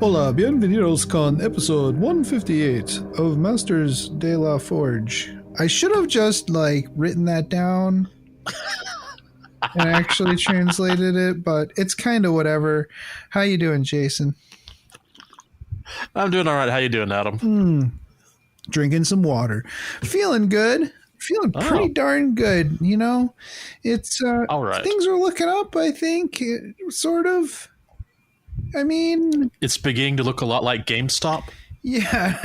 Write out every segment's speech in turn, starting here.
Hola, bienvenidos con episode 158 of Masters de la Forge. I should have just written that down and actually translated it, but it's kind of whatever. How you doing, Jason? I'm doing all right. How you doing, Adam? Drinking some water. Feeling good. Feeling pretty darn good. You know, it's all right. Things are looking up, I think, sort of. I mean, it's beginning to look a lot like GameStop. Yeah.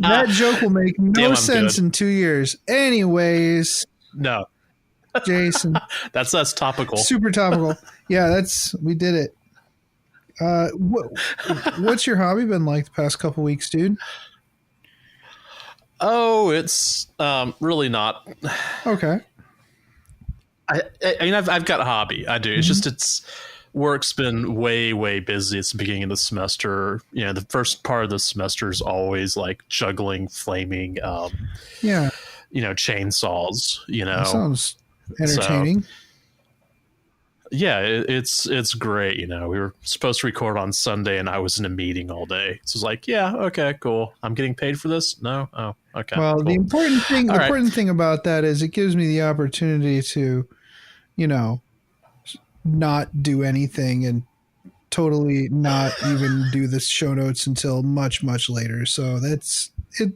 That joke will make no sense in 2 years. Anyways. No. Jason. That's topical. Super topical. Yeah, we did it. What's your hobby been like the past couple weeks, dude? Oh, it's really not. Okay. I mean, I've got a hobby. I do. It's just work's been way busy. It's the beginning of the semester. You know, the first part of the semester is always like juggling flaming, chainsaws. You know, that sounds entertaining. So, yeah, it's great. You know, we were supposed to record on Sunday, and I was in a meeting all day. So it's like, yeah, okay, cool. I'm getting paid for this? No, oh, okay. Well, cool. The important thing about that is it gives me the opportunity to, not do anything and totally not even do the show notes until much later. So that's it.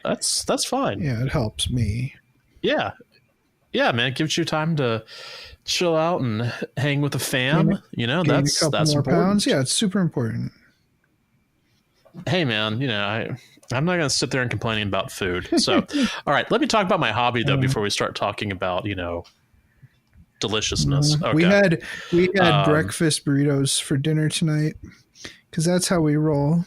That's fine. Yeah, it helps me. Yeah, man, it gives you time to chill out and hang with the fam. That's more important. Pounds. Yeah, it's super important. Hey, man, I'm not going to sit there and complaining about food. So, all right, let me talk about my hobby though before we start talking about deliciousness. Okay. We had breakfast burritos for dinner tonight because that's how we roll.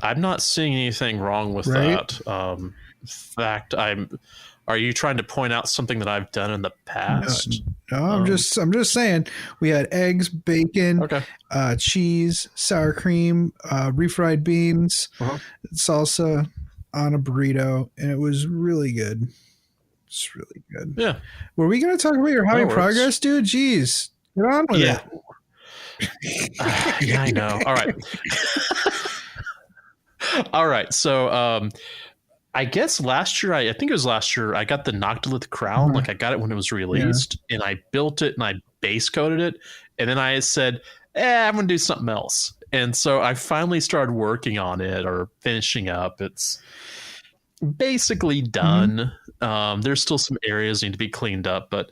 I'm not seeing anything wrong with that. In fact, are you trying to point out something that I've done in the past? No, I'm just saying we had eggs, bacon, cheese, sour cream, refried beans, salsa on a burrito, and it was really good. It's really good. Yeah. Were we going to talk about your hobby progress, dude? Jeez, get on with it. Yeah, I know. All right. All right. So, I guess last year, I think it was last year, I got the Noctilith crown. Like I got it when it was released and I built it and I base coated it. And then I said, I'm going to do something else. And so I finally started working on it or finishing up. It's basically done. There's still some areas that need to be cleaned up, but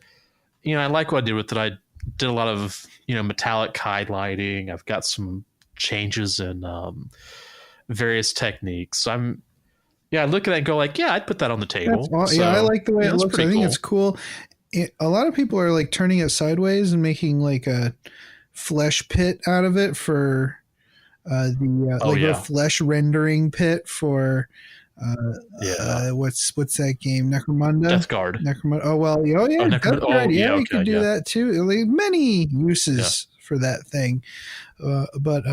I like what I did with it. I did a lot of, metallic highlighting. I've got some changes in various techniques. I look at it and go like, I'd put that on the table. So, I like the way it looks. I think it's cool. A lot of people are like turning it sideways and making like a flesh pit out of it for a flesh rendering pit for what's that game? Necromunda? Death Guard. Necromunda. Oh well, Death Guard. We could do that too. Like, many uses for that thing. But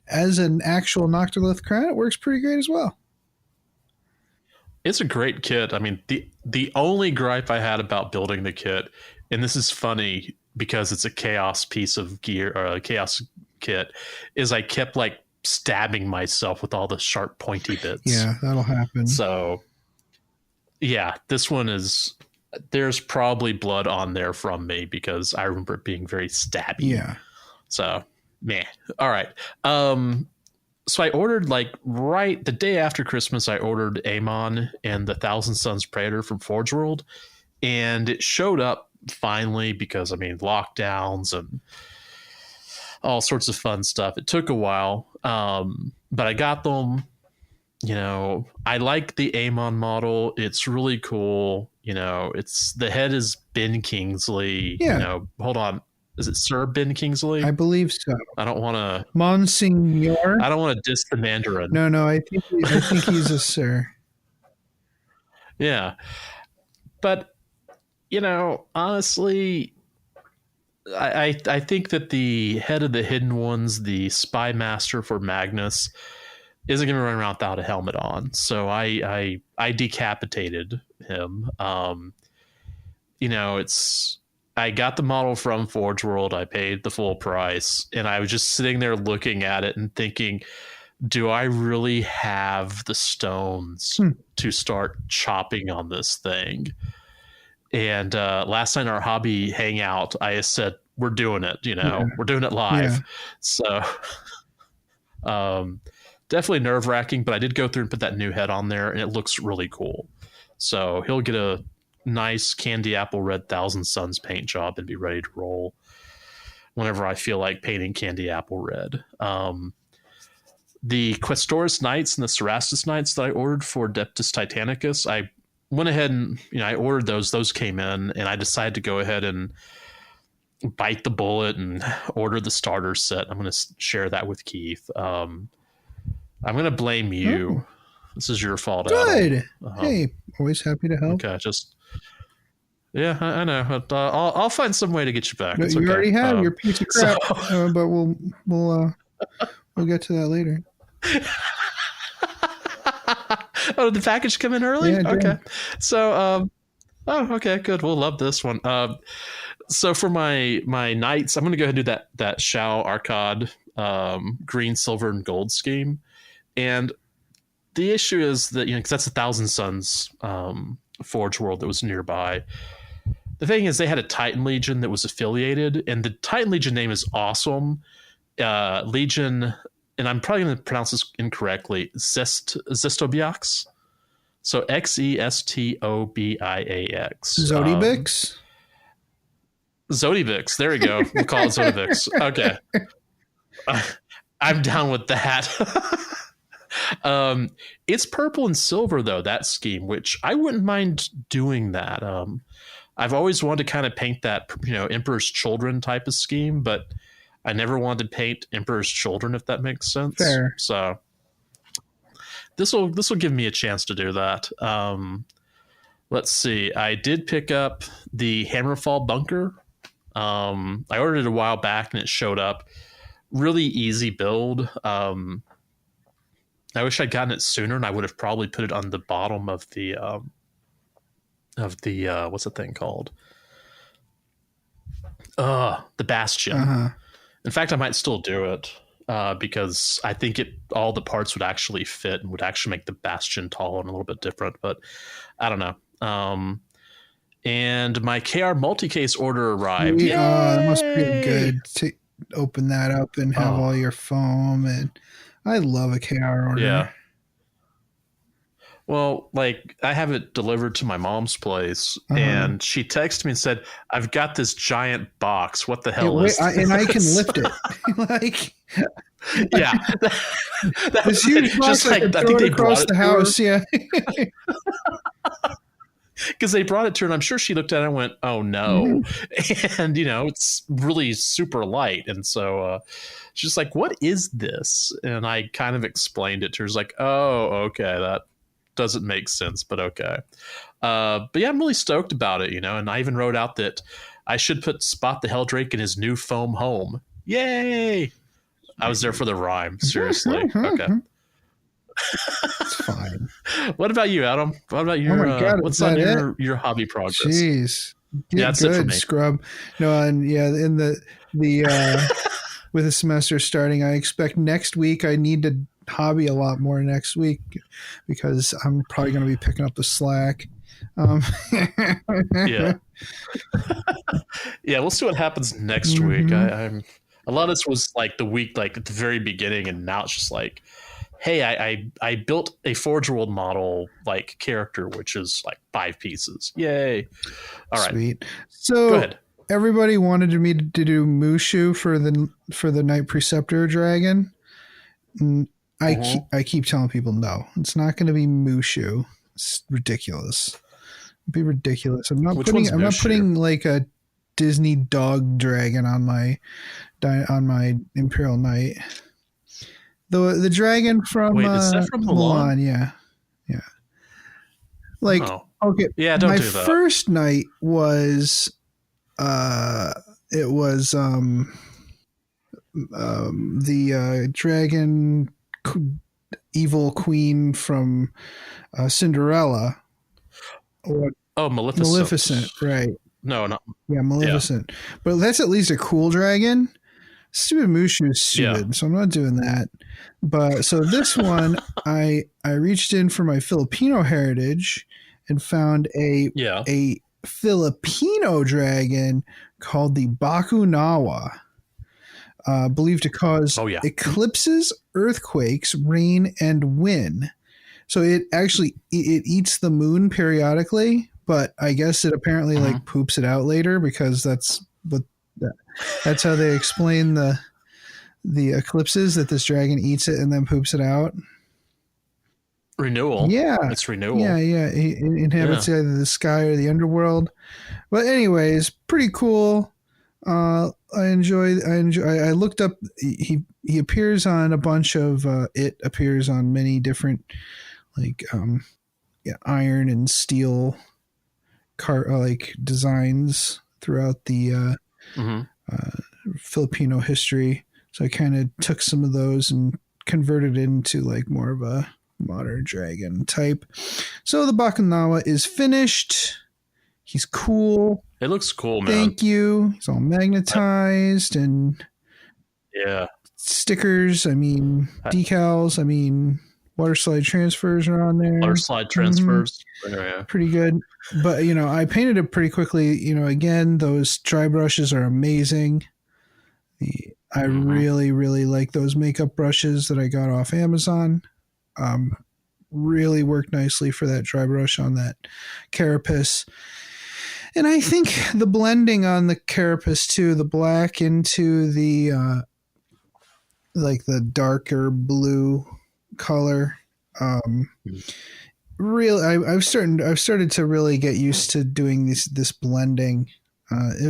as an actual Noctilith crown, it works pretty great as well. It's a great kit. I mean, the only gripe I had about building the kit, and this is funny because it's a chaos piece of gear or a chaos kit, is I kept like stabbing myself with all the sharp pointy bits. Yeah, that'll happen. So yeah, this one there's probably blood on there from me because I remember it being very stabby. Yeah. So meh. All right. So I ordered right the day after Christmas, I ordered Amon and the Thousand Suns Predator from Forge World, and it showed up finally because lockdowns and all sorts of fun stuff. It took a while, but I got them. I like the Amon model. It's really cool. The head is Ben Kingsley. Yeah. Hold on. Is it Sir Ben Kingsley? I believe so. I don't want to. Monsignor. I don't want to diss the Mandarin. No. I think he's a sir. Yeah, but honestly, I think that the head of the Hidden Ones, the Spy Master for Magnus, isn't going to run around without a helmet on. So I decapitated him. I got the model from Forge World. I paid the full price, and I was just sitting there looking at it and thinking, do I really have the stones to start chopping on this thing? And last night in our hobby hangout, I said, we're doing it, we're doing it live. Yeah. So definitely nerve-wracking, but I did go through and put that new head on there, and it looks really cool. So he'll get a nice candy apple red Thousand Suns paint job and be ready to roll whenever I feel like painting candy apple red. The Questorus Knights and the Cerastus Knights that I ordered for Adeptus Titanicus, I went ahead and I ordered those came in, and I decided to go ahead and bite the bullet and order the starter set. I'm going to share that with Keith. I'm going to blame you. This is your fault. Good. Hey, always happy to help. Okay, yeah, I know. I'll find some way to get you back. You okay. Already have your piece of crap, but we'll get to that later. Oh, did the package come in early? Yeah, okay. So, okay, good. We'll love this one. So for my knights, I'm going to go ahead and do that Shao Arcade green, silver, and gold scheme. And the issue is that, because that's a Thousand Suns Forge World that was nearby. The thing is, they had a Titan Legion that was affiliated, and the Titan Legion name is awesome. Legion, and I'm probably going to pronounce this incorrectly, Zestobiax. So Xestobiax. Zodibix? Zodibix. There we go. We'll call it Zodibix. Okay. I'm down with that. It's purple and silver, though, that scheme, which I wouldn't mind doing that. I've always wanted to kind of paint that, Emperor's Children type of scheme, but I never wanted to paint Emperor's Children, if that makes sense. Fair. So this will give me a chance to do that. Let's see. I did pick up the Hammerfall Bunker. I ordered it a while back and it showed up. Really easy build. I wish I'd gotten it sooner, and I would have probably put it on the bottom of the what's the thing called? The Bastion. Uh-huh. In fact, I might still do it because I think all the parts would actually fit and would actually make the Bastion tall and a little bit different. But I don't know. And my KR multi-case order arrived. It must be good to open that up and have all your foam. And I love a KR order. Yeah. Well, I have it delivered to my mom's place, and she texted me and said, "I've got this giant box. What the hell is this?" And I can lift it. Yeah, this huge box. I think they brought the house. Yeah, because they brought it to her, and I'm sure she looked at it and went, "Oh no!" Mm-hmm. And it's really super light, and so she's like, "What is this?" And I kind of explained it to her. She's like, "Oh, okay, that doesn't make sense, but okay." But yeah, I'm really stoked about it, and I even wrote out that I should put Spot the Helldrake in his new foam home. Yay! I was there for the rhyme. Seriously. Okay. It's fine. What about you, Adam? What about your what's on your hobby progress? Jeez. That's good, it for me. Scrub. No, and in the with the semester starting, I expect next week I need to hobby a lot more next week because I'm probably going to be picking up the slack. Yeah. Yeah, we'll see what happens next week. I'm a lot of this was the week at the very beginning, and now it's just hey, I built a Forge World model character, which is 5 pieces. Yay. All right. Sweet. So go ahead. Everybody wanted me to do Mushu for the Knight Preceptor Dragon. I keep telling people no, it's not going to be Mushu. It's ridiculous. It'd be ridiculous. I'm not putting a Disney dog dragon on my Imperial Knight. The dragon from is that from Milan? Yeah. Okay. Yeah, don't do that. My first night was the dragon evil queen from Cinderella. Maleficent. Maleficent, right. No, not yeah, Maleficent. Yeah. But that's at least a cool dragon. Stupid Mushu is stupid, so I'm not doing that. But so this one, I reached in for my Filipino heritage and found a Filipino dragon called the Bakunawa, believed to cause eclipses, earthquakes, rain, and wind. So it actually it eats the moon periodically, but I guess it apparently like poops it out later because that's how they explain the eclipses, that this dragon eats it and then poops it out. Renewal. Yeah. It's renewal. Yeah. It inhabits either the sky or the underworld. But anyways, pretty cool. I looked up, he appears on a bunch of, it appears on many different, like, iron and steel like designs throughout the, Filipino history. So I kind of took some of those and converted it into like more of a modern dragon type. So the Bakunawa is finished. He's cool. It looks cool, man. Thank you. He's all magnetized and stickers. I mean, decals. I mean, water slide transfers are on there. Water slide transfers. Pretty good. But, I painted it pretty quickly. Again, those dry brushes are amazing. I really, really like those makeup brushes that I got off Amazon. Really worked nicely for that dry brush on that carapace. And I think the blending on the carapace too, the black into the like the darker blue color. Really, I've started to really get used to doing this blending.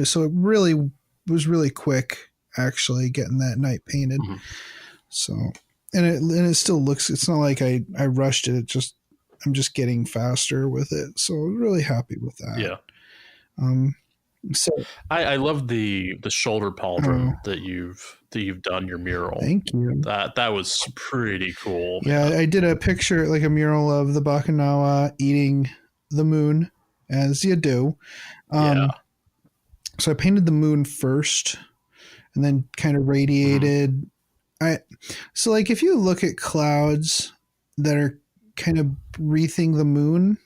So it really was really quick, actually, getting that night painted. So, and it still looks. It's not like I rushed it. I'm just getting faster with it. So I'm really happy with that. Yeah. So I love the shoulder pauldron that you've done your mural. Thank you. That was pretty cool. Yeah, I did a picture, like a mural of the Bakunawa eating the moon, as you do. So I painted the moon first, and then kind of radiated. So like if you look at clouds that are kind of wreathing the moon,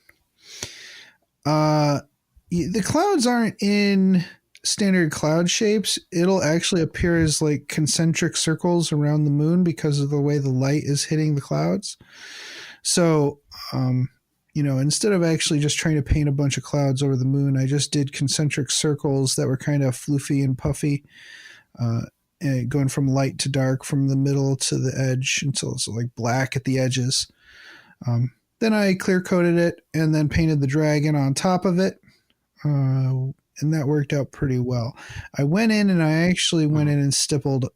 the clouds aren't in standard cloud shapes. It'll actually appear as like concentric circles around the moon because of the way the light is hitting the clouds. So, instead of actually just trying to paint a bunch of clouds over the moon, I just did concentric circles that were kind of floofy and puffy, and going from light to dark, from the middle to the edge until it's like black at the edges. Then I clear coated it and then painted the dragon on top of it. And that worked out pretty well. I went in and stippled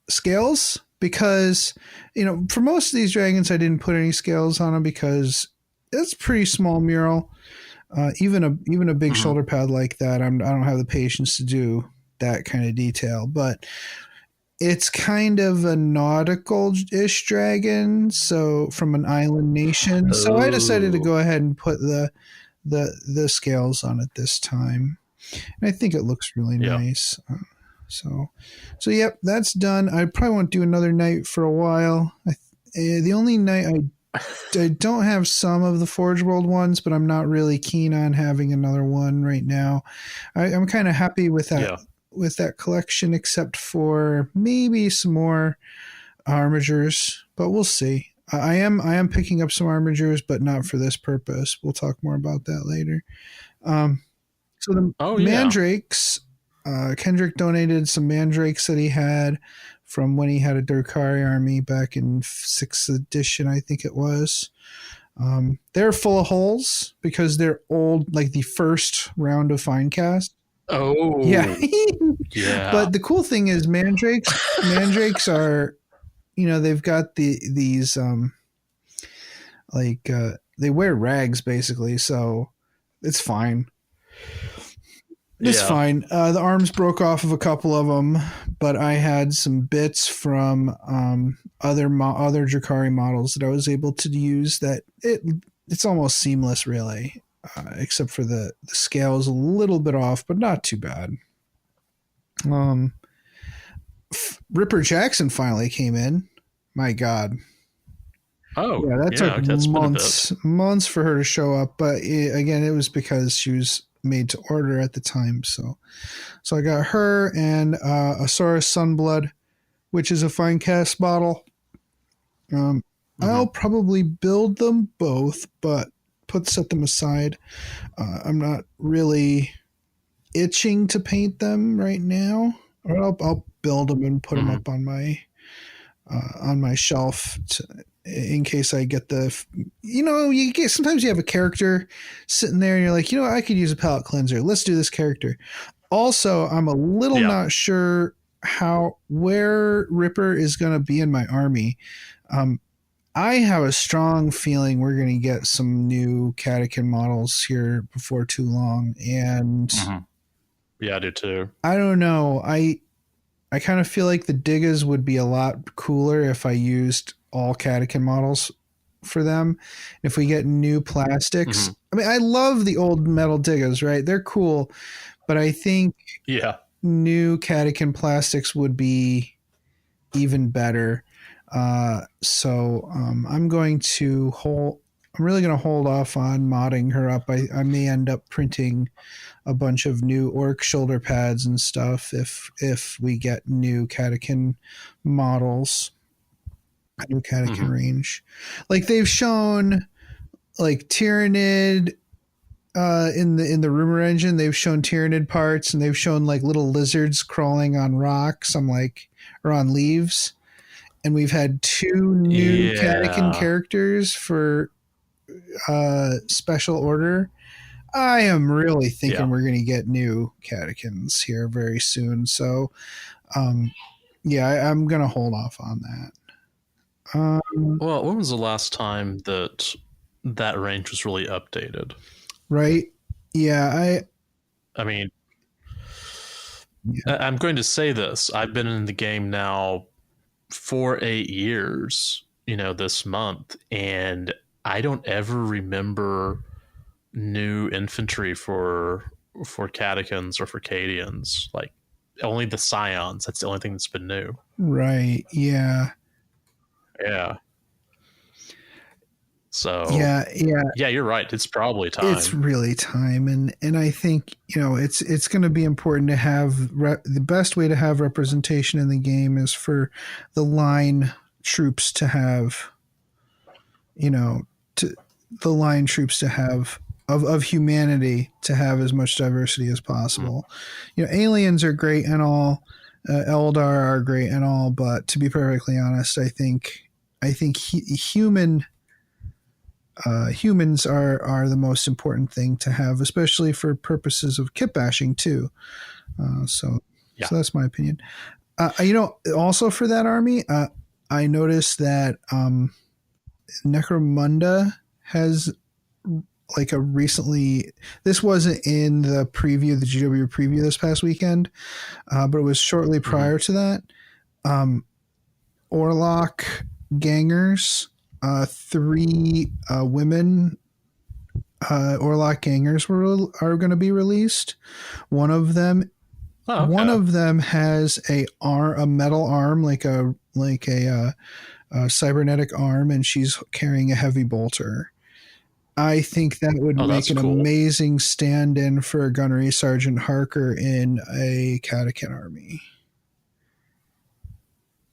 scales because, for most of these dragons, I didn't put any scales on them because it's a pretty small mural. Even a big shoulder pad like that, I don't have the patience to do that kind of detail. But it's kind of a nautical-ish dragon, so from an island nation. So I decided to go ahead and put the scales on it this time, and I think it looks really nice. So yep, that's done. I probably won't do another night for a while. The only night I don't have some of the Forge World ones, but I'm not really keen on having another one right now. I'm kind of happy with that. Yeah. With that collection, except for maybe some more armigers, but we'll see. I am picking up some armigers, but not for this purpose. We'll talk more about that later. So the mandrakes, Kendrick donated some mandrakes that he had from when he had a Zhukari army back in 6th edition, I think it was. They're full of holes because they're old, like the first round of Finecast. Oh yeah. Yeah. But the cool thing is mandrakes are, they've got these they wear rags basically, so it's fine. It's fine. The arms broke off of a couple of them, but I had some bits from other Zhukari models that I was able to use that it's almost seamless, really. except for the scale is a little bit off, but not too bad. Ripper Jackson finally came in. My God. Oh, yeah, that took months for her to show up. But again, it was because she was made to order at the time. So I got her and Asaurus Sunblood, which is a fine cast model. I'll probably build them both, but set them aside. I'm not really itching to paint them right now. Or I'll build them and put them up on my shelf in case I get sometimes you have a character sitting there and you're like, I could use a palette cleanser. Let's do this character. Also, I'm a little not sure where Ripper is going to be in my army. I have a strong feeling we're going to get some new Catachan models here before too long. And yeah, I do too. I don't know. I kind of feel like the Digas would be a lot cooler if I used all Catachan models for them. If we get new plastics, I mean, I love the old metal Digas, right? They're cool, but I think new Catachan plastics would be even better. So I'm really going to hold off on modding her up. I may end up printing a bunch of new orc shoulder pads and stuff if we get new Catachan models, a new Catachan range. Like they've shown like Tyranid in the rumor engine, they've shown Tyranid parts and they've shown like little lizards crawling on rocks. Or on leaves. And we've had 2 new Catachan characters for special order. I am really thinking we're going to get new Catachans here very soon. So, I'm going to hold off on that. Well, when was the last time that range was really updated? Right. Yeah. I mean, I'm going to say this. I've been in the game now for 8 years, this month, and I don't ever remember new infantry for Catachans or for Cadians. Like only the Scions. That's the only thing that's been new. Right. Yeah. Yeah. So yeah, you're right. It's probably time. It's really time, and I think it's going to be important to have the best way to have representation in the game is for the line troops to have, of humanity to have as much diversity as possible. Aliens are great and all, Eldar are great and all, but to be perfectly honest, I think humans are the most important thing to have, especially for purposes of kit bashing too. So that's my opinion. Also for that army, I noticed that Necromunda has this wasn't in the preview, the GW preview this past weekend, but it was shortly prior to that. Orlok gangers, 3 women Orlok gangers are going to be released. One of them has a metal arm, like a cybernetic arm, and she's carrying a heavy bolter. I think that would make an amazing stand-in for Gunnery Sergeant Harker in a Catachan army.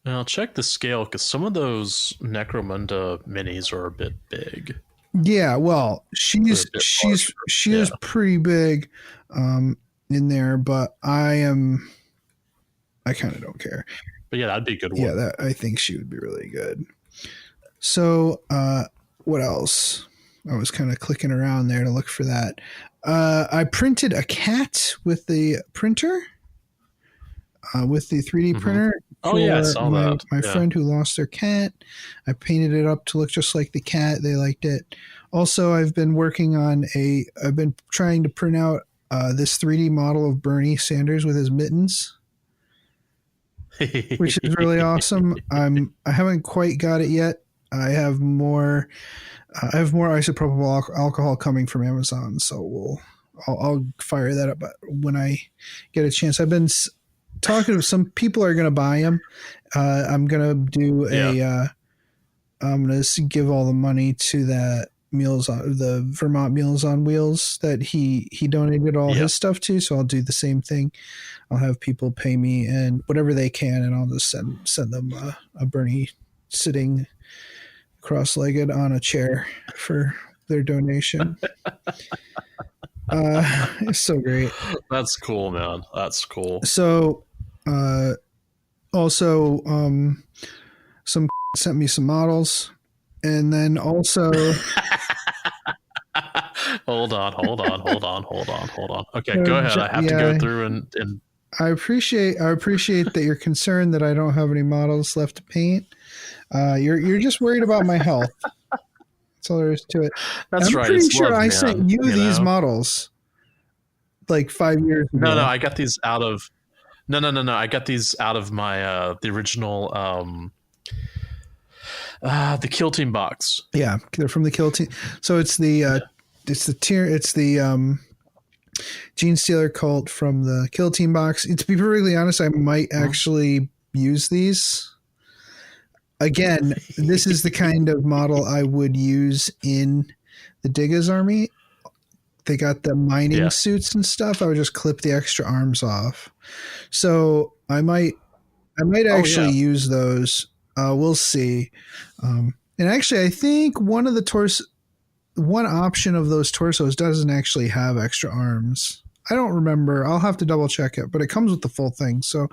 And I'll check the scale because some of those Necromunda minis are a bit big. Yeah, well, she is pretty big in there, but I kind of don't care. But yeah, that'd be a good one. Yeah, I think she would be really good. So, what else? I was kind of clicking around there to look for that. I printed a cat with the printer, with the 3D printer. Oh yeah, I saw that. My friend who lost their cat. I painted it up to look just like the cat. They liked it. Also, I've been trying to print out this 3D model of Bernie Sanders with his mittens, which is really awesome. I haven't quite got it yet. I have more I have more isopropyl alcohol coming from Amazon, so I'll fire that up when I get a chance. I've been talking to some people are going to buy them. I'm going to do I'm going to give all the money to the Vermont Meals on Wheels that he donated all his stuff to. So I'll do the same thing. I'll have people pay me and whatever they can, and I'll just send them a Bernie sitting cross-legged on a chair for their donation. It's so great. That's cool, man. That's cool. So, also, some sent me some models, and then also. Hold on. Okay, go ahead. I have to go through and. I appreciate that you're concerned that I don't have any models left to paint. You're just worried about my health. That's all there is to it. That's right. I'm pretty sure I sent you these models like 5 years ago. No, I got these out of. No. I got these out of my the original the Kill Team box. Yeah, they're from the Kill Team. So it's the Gene Stealer Cult from the Kill Team box. To be perfectly honest, I might actually use these. Again, this is the kind of model I would use in the Digga's army. They got the mining suits and stuff. I would just clip the extra arms off. So I might actually use those. We'll see. And actually, I think one option of those torsos doesn't actually have extra arms. I don't remember. I'll have to double check it, but it comes with the full thing. So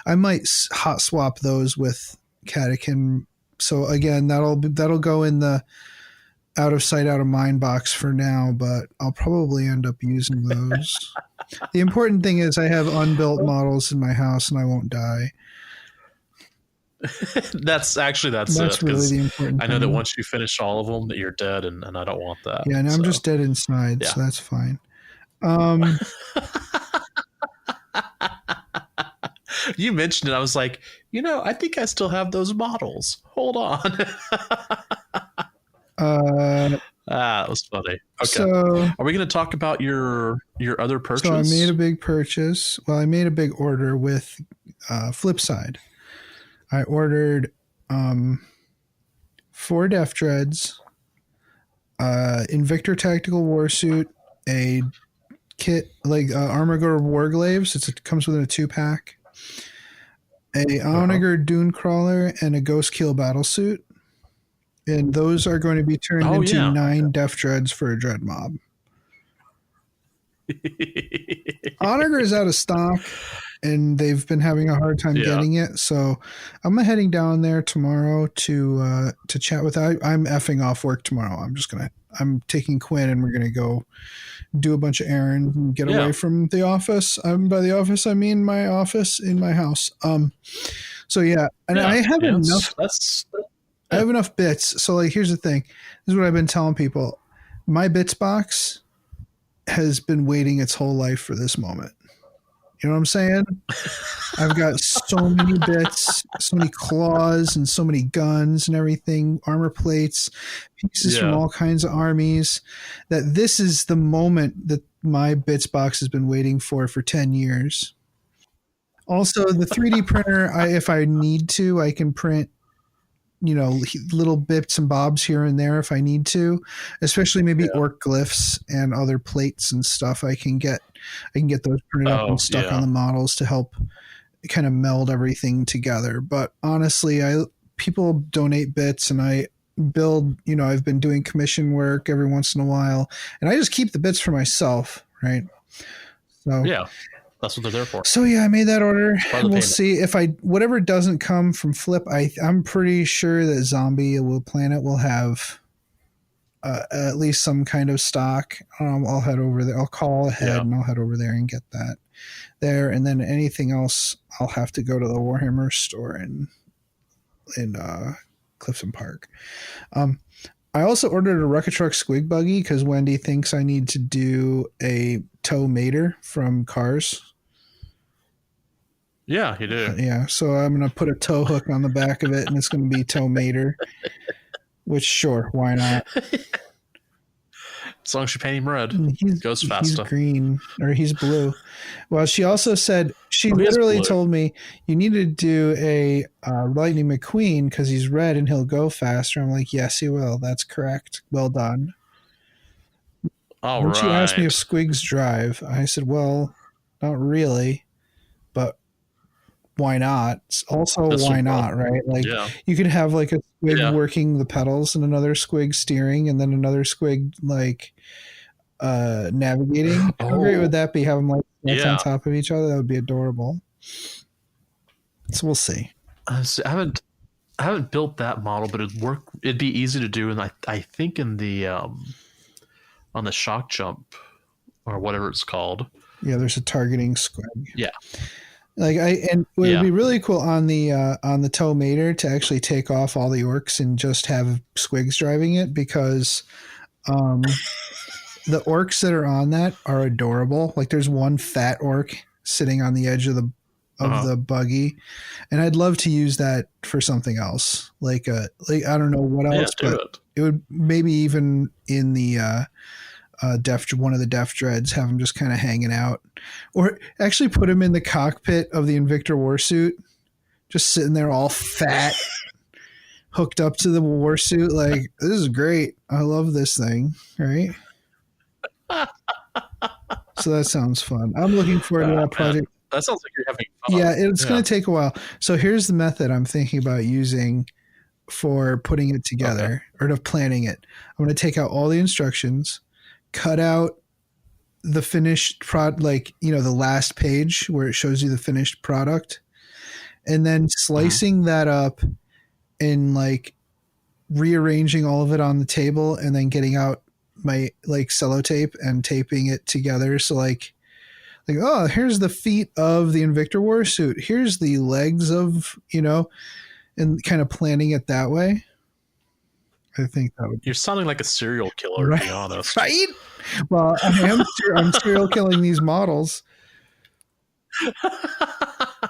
I might hot swap those with Catechin. So again, that'll go in the out of sight, out of mind box for now, but I'll probably end up using those. The important thing is I have unbuilt models in my house and I won't die. That's really the important I know that once you finish all of them that you're dead, and I don't want that. Yeah, and I'm just dead inside, so that's fine. You mentioned it. I was like, I think I still have those models. Hold on. That was funny. Okay. So, are we going to talk about your other purchase? So I made a big purchase. Well, I made a big order with Flipside. I ordered 4 Def Dreads, Invictor Tactical Warsuit, a kit like Armagor Warglaves. It comes within a 2-pack. A Onager Dune Crawler and a Ghost Keel Battlesuit. And those are going to be turned into 9 Def Dreads for a Dread Mob. Onager is out of stock, and they've been having a hard time getting it. So I'm heading down there tomorrow to chat with. I'm effing off work tomorrow. I'm taking Quinn, and we're gonna go do a bunch of errands and get away from the office. By the office, I mean my office in my house. So yeah, and I have enough. I have enough bits. So like, here's the thing. This is what I've been telling people. My bits box has been waiting its whole life for this moment. You know what I'm saying? I've got so many bits, so many claws, and so many guns and everything, armor plates, pieces from all kinds of armies, that this is the moment that my bits box has been waiting for 10 years. Also, the 3D printer, if I need to, I can print little bits and bobs here and there if I need to, especially maybe orc glyphs and other plates and stuff. I can get those printed up and stuck on the models to help kind of meld everything together. But honestly, people donate bits and I build, I've been doing commission work every once in a while, and I just keep the bits for myself. Right. So that's what they're there for. So yeah, I made that order. We'll see if whatever doesn't come from Flip. I'm pretty sure that Zombie Planet will have at least some kind of stock. I'll head over there. I'll call ahead and I'll head over there and get that there. And then anything else, I'll have to go to the Warhammer store in Clifton Park. I also ordered a Rocket Truck Squig Buggy because Wendy thinks I need to do a tow mater from Cars. Yeah, you do. Yeah, so I'm going to put a tow hook on the back of it, and it's going to be tow mater. Which, sure, why not? As long as you paint him red, goes faster. He's green, or he's blue. Well, she also said, she literally told me, you need to do a Lightning McQueen because he's red and he'll go faster. I'm like, yes, he will. That's correct. Well done. When she asked me if squigs drive, I said, well, not really, but why not? Also, why not, right? Like, you could have like a squig working the pedals and another squig steering and then another squig like navigating. How great would that be? Have them like on top of each other? That would be adorable. So we'll see. I haven't built that model, but it'd be easy to do, and I think in the on the shock jump or whatever it's called. Yeah, there's a targeting squig. Yeah. Like it would be really cool on the tow mater to actually take off all the orcs and just have squigs driving it, because the orcs that are on that are adorable. Like there's one fat orc sitting on the edge of the buggy, and I'd love to use that for something else. Like I don't know what else, but it would maybe even in the one of the Def Dreads, have him just kind of hanging out, or actually put him in the cockpit of the Invictor Warsuit, just sitting there all fat, hooked up to the warsuit. Like, this is great. I love this thing. Right. So that sounds fun. I'm looking forward to that project. That sounds like you're having fun. Yeah, it's going to take a while. So here's the method I'm thinking about using for putting it together, or to planning it. I'm going to take out all the instructions, cut out the finished the last page where it shows you the finished product, and then slicing that up and like rearranging all of it on the table, and then getting out my like sellotape and taping it together. So like, oh, here's the feet of the Invictor Warsuit. Here's the legs of, and kind of planning it that way. I think that would. You're sounding like a serial killer, right? To be honest. Right? Well, I'm serial killing these models.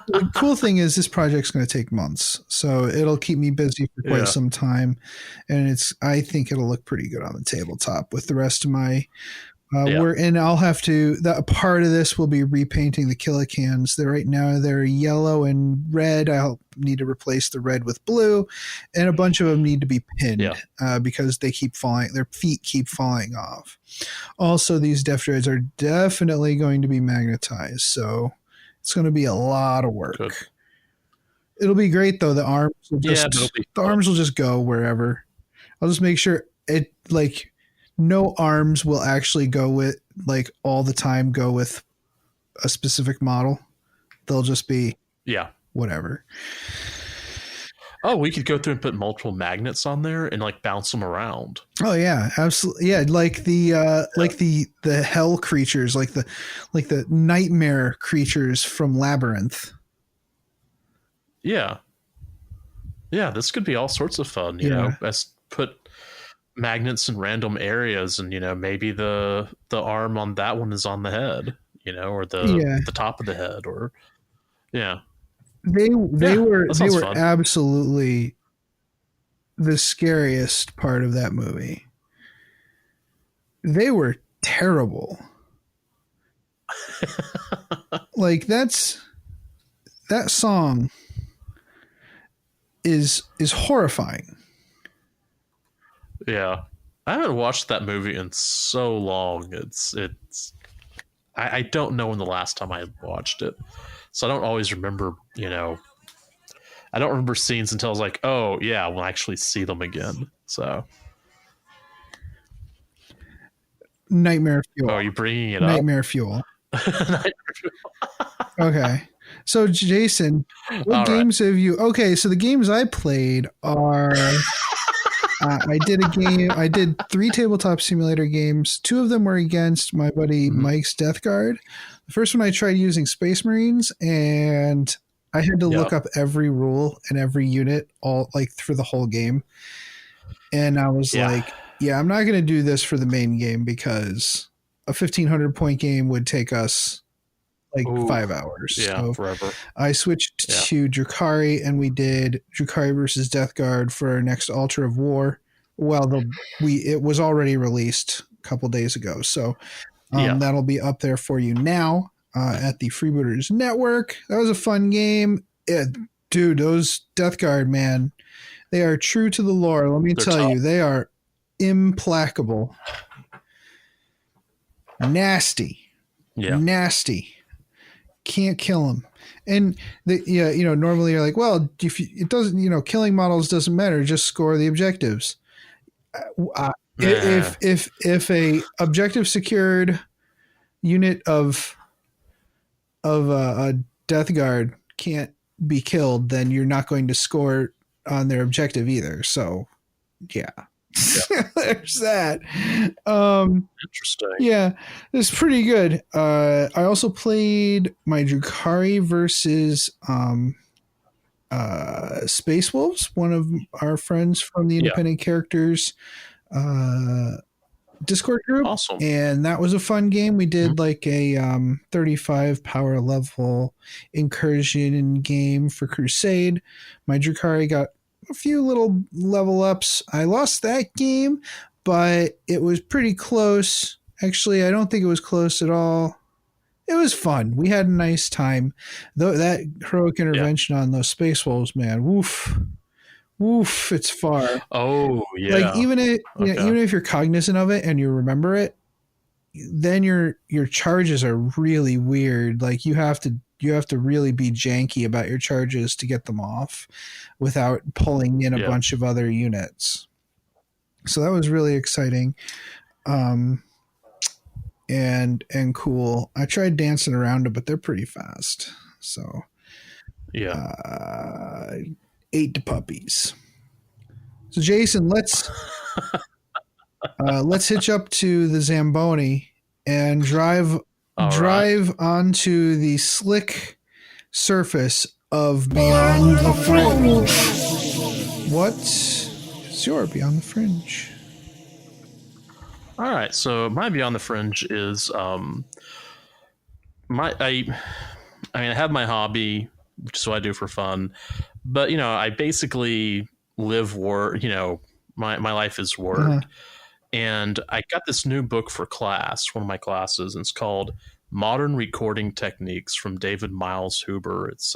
The cool thing is this project's going to take months, so it'll keep me busy for quite some time, and I think it'll look pretty good on the tabletop with the rest of my work. And I'll have to. That part of this will be repainting the Killicans. Right now they're yellow and red. I'll need to replace the red with blue, and a bunch of them need to be pinned because they keep falling. Their feet keep falling off. Also, these Def Dreads are definitely going to be magnetized, so it's going to be a lot of work. Good. It'll be great though. The arms will just go wherever. I'll just make sure it like no arms will actually go with like all the time go with a specific model. They'll just be whatever. Oh, we could go through and put multiple magnets on there and like bounce them around. Oh yeah, absolutely. Yeah, like the hell creatures, like the nightmare creatures from Labyrinth. Yeah. Yeah, this could be all sorts of fun, you know. Let's put magnets in random areas, and maybe the arm on that one is on the head, or the top of the head, or They were fun. Absolutely the scariest part of that movie. They were terrible. Like that song is horrifying. Yeah. I haven't watched that movie in so long. I don't know when the last time I watched it. So I don't always remember, I don't remember scenes until I was like, oh yeah, we'll actually see them again. So Nightmare Fuel. Oh, are you bringing it up? Nightmare Fuel. Nightmare Fuel. Okay. So Jason, what games have you? Okay, so the games I played are. I did 3 tabletop simulator games. 2 of them were against my buddy Mike's Death Guard. The first one I tried using Space Marines, and I had to look up every rule and every unit all like for the whole game. And I was like, I'm not going to do this for the main game because a 1,500 point game would take us like 5 hours. Yeah, so forever. I switched to Zhukari, and we did Zhukari versus Death Guard for our next Altar of War, it was already released a couple days ago, so that'll be up there for you now at the Freebooters Network. That was a fun game. Dude, those Death Guard, man, they are true to the lore. Let me tell you, they are implacable. Nasty. Can't kill them. And normally you're like, well, it doesn't, killing models doesn't matter. Just score the objectives. If a objective secured unit of a Death Guard can't be killed, then you're not going to score on their objective either. So yeah. There's that. Interesting. Yeah, it's pretty good. I also played my Zhukari versus Space Wolves, one of our friends from the Independent Characters Discord group. Awesome. And that was a fun game. We did like a 35 power level incursion game for Crusade. My Zhukari got a few little level ups. I lost that game, but it was pretty close. Actually, I don't think it was close at all. It was fun. We had a nice time. Though that heroic intervention on those Space Wolves, man, woof, it's far. Oh yeah. Like even if you're cognizant of it and you remember it, then your charges are really weird. Like you have to really be janky about your charges to get them off without pulling in a bunch of other units. So that was really exciting. And cool. I tried dancing around it, but they're pretty fast. So ate the puppies. So Jason, let's hitch up to the Zamboni and drive onto the slick surface of Beyond the Fringe. What's your Beyond the Fringe? All right, so my Beyond the Fringe is I have my hobby, which is what I do for fun, but I basically live work. My life is work, and I got this new book for class, one of my classes, and it's called Modern Recording Techniques from David Miles Huber. It's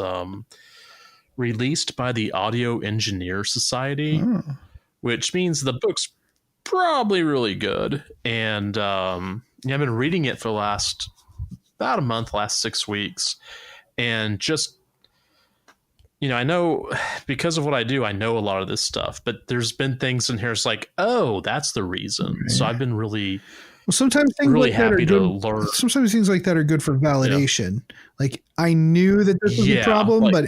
released by the Audio Engineer Society, which means the book's probably really good. And I've been reading it for the last 6 weeks, and just I know because of what I do, I know a lot of this stuff, but there's been things in here it's like, oh, that's the reason. Right. So I've been really sometimes things really like happy to learn. Sometimes things like that are good for validation. Like I knew that this was a problem, but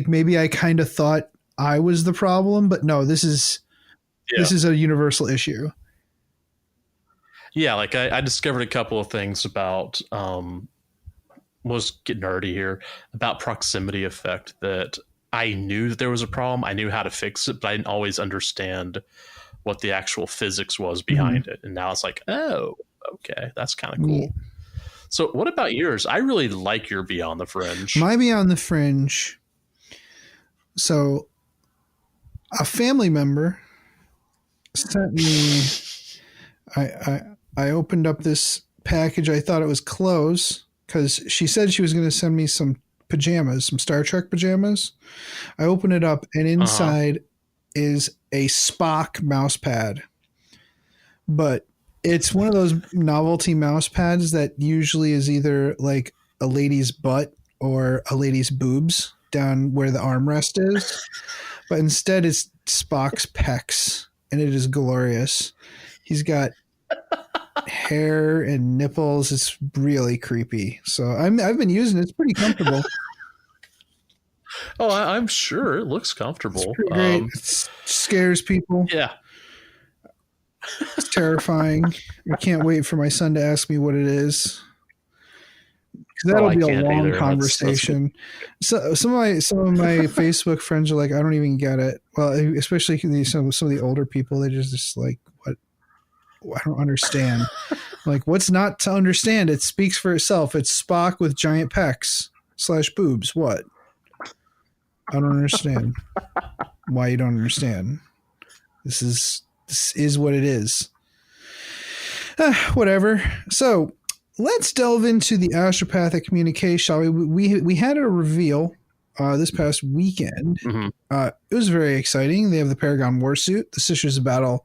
maybe I kind of thought I was the problem, but no, this is a universal issue. Yeah, like I discovered a couple of things about let's get nerdy here, about proximity effect, that I knew that there was a problem. I knew how to fix it, but I didn't always understand what the actual physics was behind it. And now it's like, oh, okay, that's kind of cool. So what about yours? I really like your Beyond the Fringe. My Beyond the Fringe. So a family member sent me, I opened up this package. I thought it was clothes because she said she was going to send me some pajamas, some Star Trek pajamas. I open it up and inside is a Spock mouse pad, but it's one of those novelty mouse pads that usually is either like a lady's butt or a lady's boobs down where the armrest is, but instead it's Spock's pecs, and it is glorious. He's got hair and nipples. It's really creepy. So I've been using it. It's pretty comfortable. Oh, I'm sure it looks comfortable. It's pretty great. It scares people. Yeah. It's terrifying. I can't wait for my son to ask me what it is. That'll be a long conversation. So some of my Facebook friends are like, I don't even get it. Well, especially some of the older people, they just like, what? I don't understand. Like, what's not to understand? It speaks for itself. It's Spock with giant pecs / boobs. What? I don't understand. Why you don't understand? This is what it is. Whatever. So let's delve into the Astropathic communique, shall we? We had a reveal this past weekend. Mm-hmm. It was very exciting. They have the Paragon Warsuit, the Sisters of Battle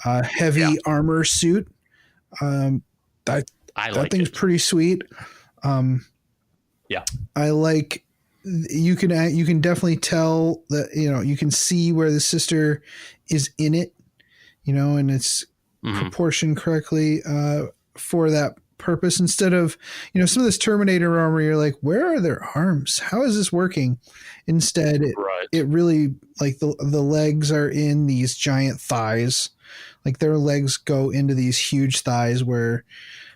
heavy armor suit. That thing's pretty sweet. I like. You can definitely tell that, you can see where the sister is in it, and it's proportioned correctly for that purpose, instead of some of this Terminator armor, you're like, where are their arms? How is this working? Instead, it really, like, the legs are in these giant thighs, like their legs go into these huge thighs where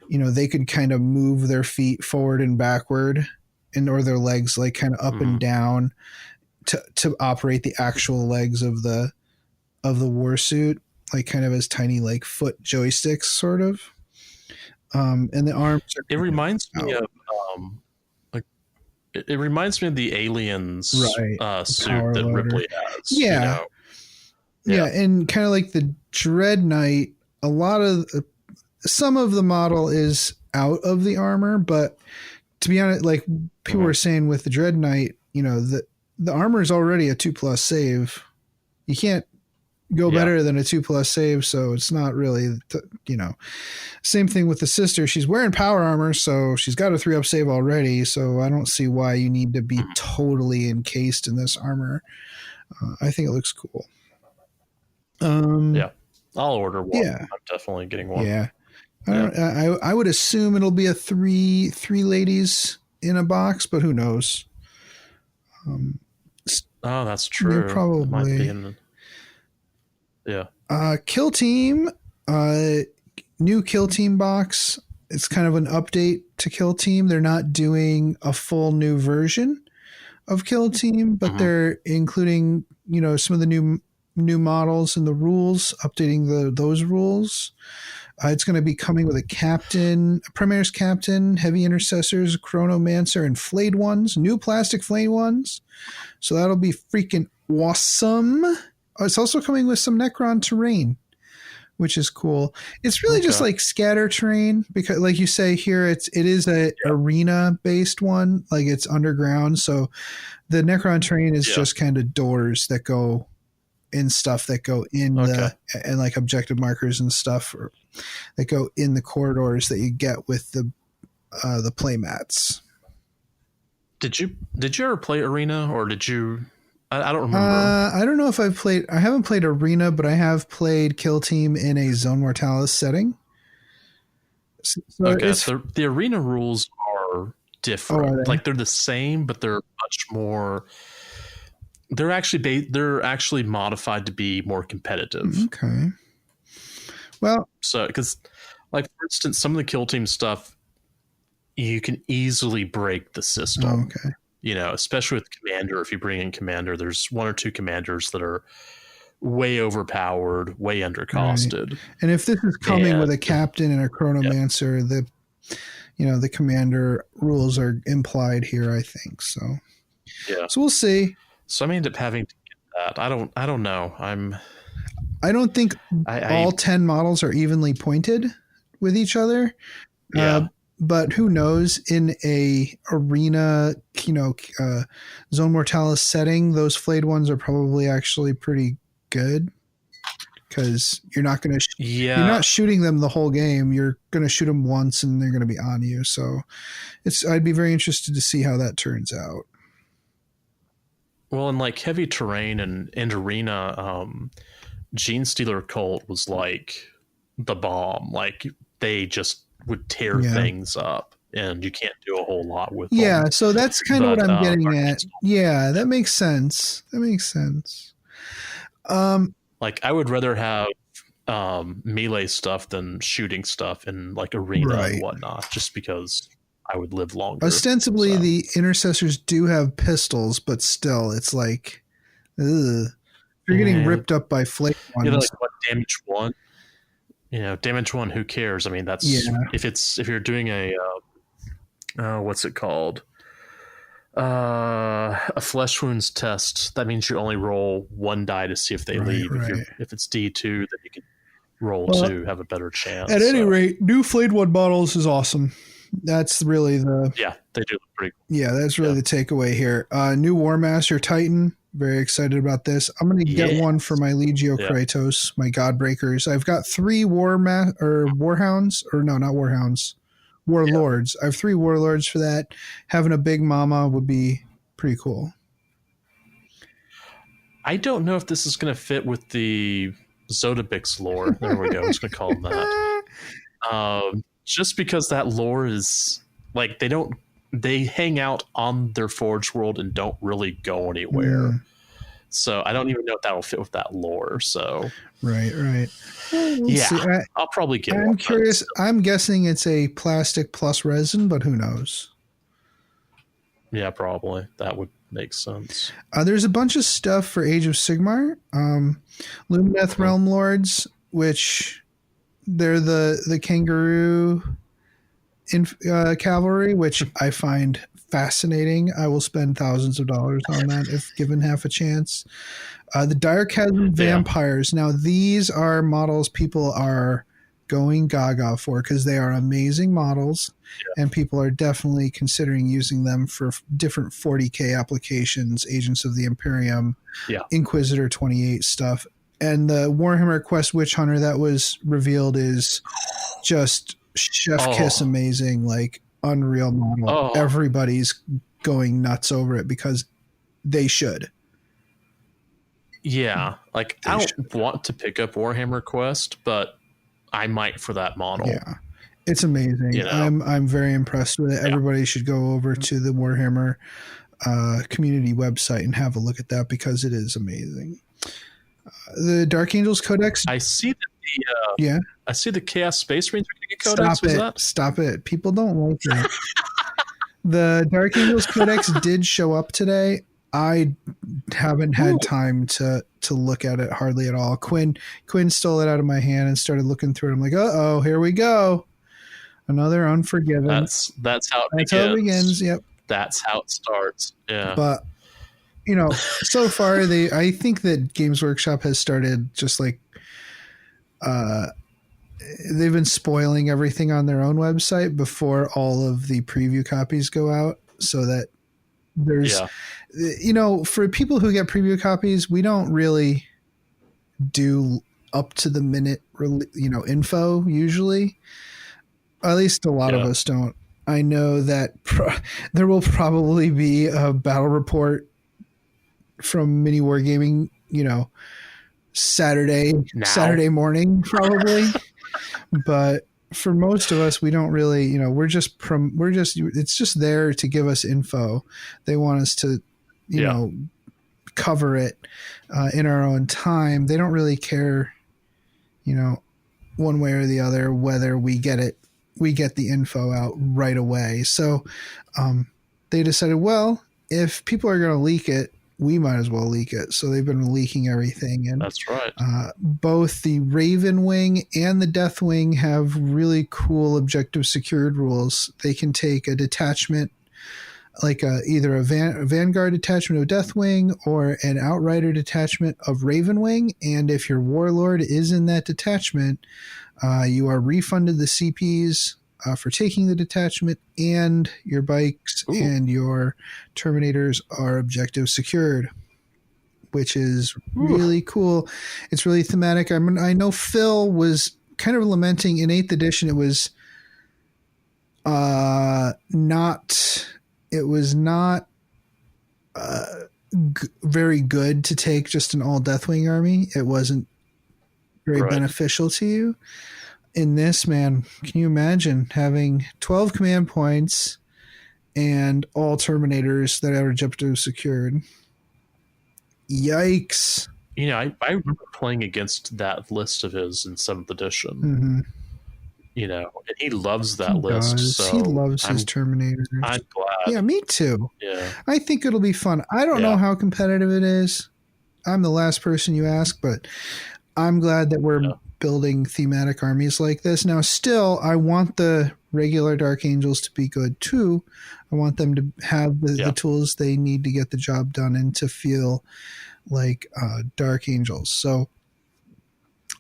they could kind of move their feet forward and backward, or their legs like kind of up and down to operate the actual legs of the warsuit, like kind of as tiny like foot joysticks sort of. And the arms are, it reminds me of it reminds me of the Aliens suit that Ripley has. And kind of like the Dread Knight, a lot of some of the model is out of the armor, but to be honest, like people were saying with the Dread Knight, the armor is already a 2+ save. You can't go better than a 2+ save, so it's not really, Same thing with the sister. She's wearing power armor, so she's got a 3+ save already, so I don't see why you need to be totally encased in this armor. I think it looks cool. I'll order one. I'm definitely getting one. I would assume it'll be a three ladies in a box, but who knows? That's true. Probably. It might be Kill Team, new Kill Team box. It's kind of an update to Kill Team. They're not doing a full new version of Kill Team, but they're including, some of the new models and the rules, updating those rules. It's going to be coming with a captain, a Primaris captain, heavy intercessors, chronomancer, and flayed ones, new plastic flayed ones. So that'll be freaking awesome. It's also coming with some Necron terrain, which is cool. It's really just like scatter terrain, because like you say here, it is a arena based one, like it's underground. So the Necron terrain is just kind of doors that go in, stuff that go in and like objective markers and stuff that go in the corridors that you get with the play mats. Did you ever play Arena, or did you? I don't remember. I don't know if I haven't played Arena, but I have played Kill Team in a Zone Mortalis setting. So the Arena rules are different. Like they're the same, but they're much more. They're actually modified to be more competitive. Okay. Well, so because, like, for instance, some of the Kill Team stuff, you can easily break the system. Okay. Especially with Commander. If you bring in Commander, there's one or two Commanders that are way overpowered, way undercosted. Right. And if this is coming with a captain and a chronomancer, the Commander rules are implied here, I think. So so we'll see. So I may end up having to get that. I don't know. I don't think all 10 models are evenly pointed with each other. But who knows, in a arena, Zone Mortalis setting, those flayed ones are probably actually pretty good, because you're not going to, you're not shooting them the whole game. You're going to shoot them once and they're going to be on you. So I'd be very interested to see how that turns out. Well, in like heavy terrain and arena, Gene Stealer Cult was like the bomb. Like they just would tear things up, and you can't do a whole lot with them. Yeah, so that's kind of what I'm getting at. Yeah, that makes sense. Like I would rather have melee stuff than shooting stuff in like arena and whatnot, just because I would live longer. Ostensibly, the intercessors do have pistols, but still, it's like, ugh. You're getting ripped up by flake ones. Like what, damage one? Damage one, who cares? I mean, that's if you're doing a what's it called? A flesh wounds test. That means you only roll one die to see if they leave. Right. If it's D2, then you can roll two, have a better chance. At any rate, new Flayed One models is awesome. That's really the... Yeah, they do look pretty cool. Yeah, that's really the takeaway here. New War Master Titan. Very excited about this. I'm going to get one for my Legio Kratos, my Godbreakers. I've got 3 Warhounds. Or no, not Warhounds. Warlords. I have 3 Warlords for that. Having a big mama would be pretty cool. I don't know if this is going to fit with the Zodabix lore. There we go. I'm just going to call them that. Just because that lore is like they hang out on their Forge world and don't really go anywhere. So I don't even know if that will fit with that lore. So right. We'll see. I'll probably get one. I'm curious. I'm guessing it's a plastic plus resin, but who knows? Yeah, probably. That would make sense. There's a bunch of stuff for Age of Sigmar. Lumineth Realm Lords, which they're the kangaroo cavalry, which I find fascinating. I will spend thousands of dollars on that if given half a chance. The Dire Chasm Vampires. Now, these are models people are going gaga for because they are amazing models, and people are definitely considering using them for different 40K applications, Agents of the Imperium, Inquisitor 28 stuff. And the Warhammer Quest Witch Hunter that was revealed is just chef kiss amazing, like unreal model. Everybody's going nuts over it because they should. Yeah, like I don't want to pick up Warhammer Quest, but I might for that model. Yeah, it's amazing. You know? I'm very impressed with it. Yeah. Everybody should go over to the Warhammer community website and have a look at that because it is amazing. The Dark Angels Codex. I see that I see the Chaos Space Marines are going to get Codex. Stop it. People don't like that. The Dark Angels Codex did show up today. I haven't had time to look at it hardly at all. Quinn stole it out of my hand and started looking through it. I'm like, uh-oh, here we go. Another Unforgiven. That's how it begins. Yep. That's how it starts. Yeah. But so far I think that Games Workshop has started just like they've been spoiling everything on their own website before all of the preview copies go out, so that there's for people who get preview copies, we don't really do up to the minute info usually. At least a lot of us don't. I know that there will probably be a battle report from Mini Wargaming, Saturday morning probably. But for most of us, we don't really, it's just there to give us info. They want us to, cover it in our own time. They don't really care, one way or the other, whether we get the info out right away. So they decided, well, if people are going to leak it, we might as well leak it. So they've been leaking everything. And that's right. Both the Raven Wing and the Death Wing have really cool objective secured rules. They can take a detachment, like either a Vanguard detachment of Death Wing or an Outrider detachment of Raven Wing. And if your Warlord is in that detachment, you are refunded the CPs for taking the detachment, and your bikes and your Terminators are objective secured, which is really cool. It's really thematic. I know Phil was kind of lamenting in 8th edition. It was not very good to take just an all Deathwing army. It wasn't very beneficial to you. In this, man, can you imagine having 12 command points and all Terminators that are objective secured? Yikes. I remember playing against that list of his in 7th edition. Mm-hmm. And he loves that list. So he loves his Terminators. I'm glad. Yeah, me too. Yeah. I think it'll be fun. I don't know how competitive it is. I'm the last person you ask, but I'm glad that we're building thematic armies like this. Now, still, I want the regular Dark Angels to be good too. I want them to have the tools they need to get the job done and to feel like Dark Angels. So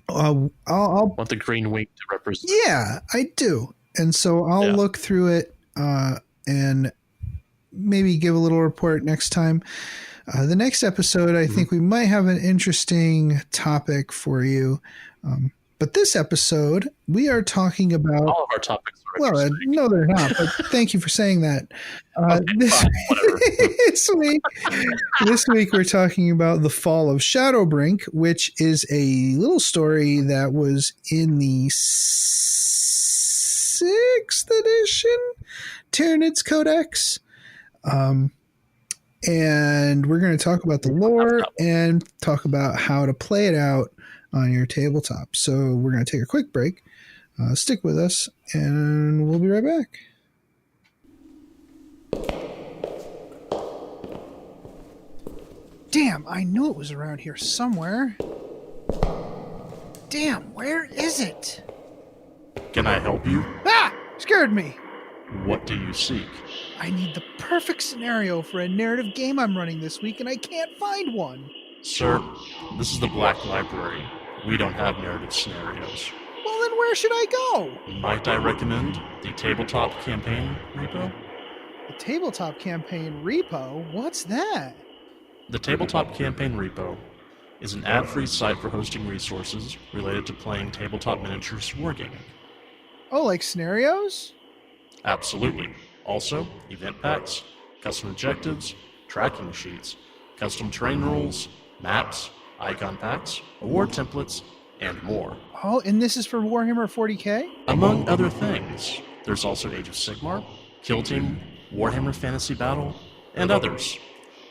I'll want the green wing to represent. Yeah, I do. And so I'll look through it and maybe give a little report next time. The next episode, I think we might have an interesting topic for you. But this episode, we are talking about... All of our topics are interesting. No, they're not, but thank you for saying that. This week, we're talking about the Fall of Shadowbrink, which is a little story that was in the 6th edition Tyranids codex. And we're going to talk about the lore and talk about how to play it out on your tabletop. So we're going to take a quick break. Stick with us, and we'll be right back. Damn, I knew it was around here somewhere. Damn, where is it? Can I help you? Ah! Scared me. What do you seek? I need the perfect scenario for a narrative game I'm running this week, and I can't find one. Sir, this is the Black Library. We don't have narrative scenarios. Well, then where should I go? Might I recommend the Tabletop Campaign Repo? The Tabletop Campaign Repo? What's that? The Tabletop Campaign Repo is an ad-free site for hosting resources related to playing tabletop miniatures wargaming. Oh, like scenarios? Absolutely. Also, event packs, custom objectives, tracking sheets, custom terrain rules, maps, icon packs, award templates, and more. Oh, and this is for Warhammer 40k? Among other things. There's also Age of Sigmar, Kill Team, Warhammer Fantasy Battle, and others.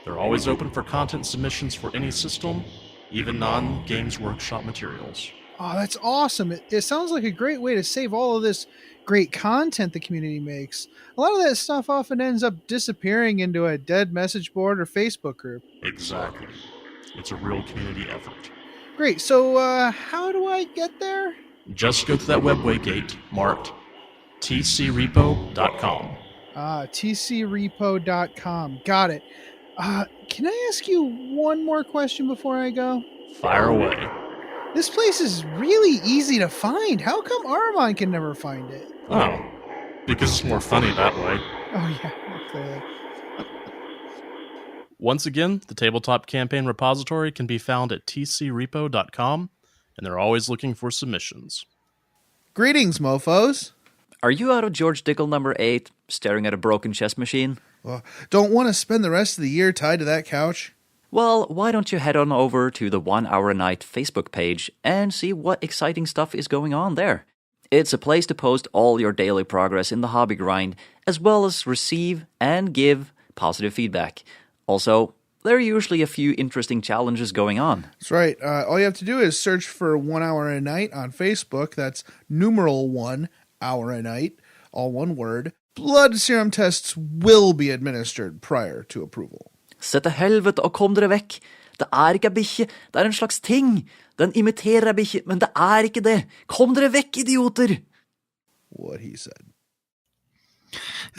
They're always open for content submissions for any system, even non-Games Workshop materials. Oh, that's awesome. It sounds like a great way to save all of this great content the community makes. A lot of that stuff often ends up disappearing into a dead message board or Facebook group. Exactly. It's a real community effort. Great. So how do I get there? Just go to that webway gate marked tcrepo.com. tcrepo.com. Got it. Can I ask you one more question before I go? Fire away. This place is really easy to find. How come Armand can never find it? Oh, because it's more funny that way. Oh, yeah, clearly. Once again, the Tabletop Campaign repository can be found at tcrepo.com, and they're always looking for submissions. Greetings, mofos. Are you out of George Dickel number 8, staring at a broken chess machine? Well, don't want to spend the rest of the year tied to that couch? Well, why don't you head on over to the 1 Hour a Night Facebook page and see what exciting stuff is going on there. It's a place to post all your daily progress in the hobby grind, as well as receive and give positive feedback. Also, there are usually a few interesting challenges going on. That's right. All you have to do is search for 1 Hour a Night on Facebook. That's numeral 1 hour a night, all one word. Blood serum tests will be administered prior to approval. Se til helvete og kom dere vekk. Det ikke bikkje, det en slags ting. Den imiterer bikkje, men det ikke det. Kom dere vekk, idioter! What he said.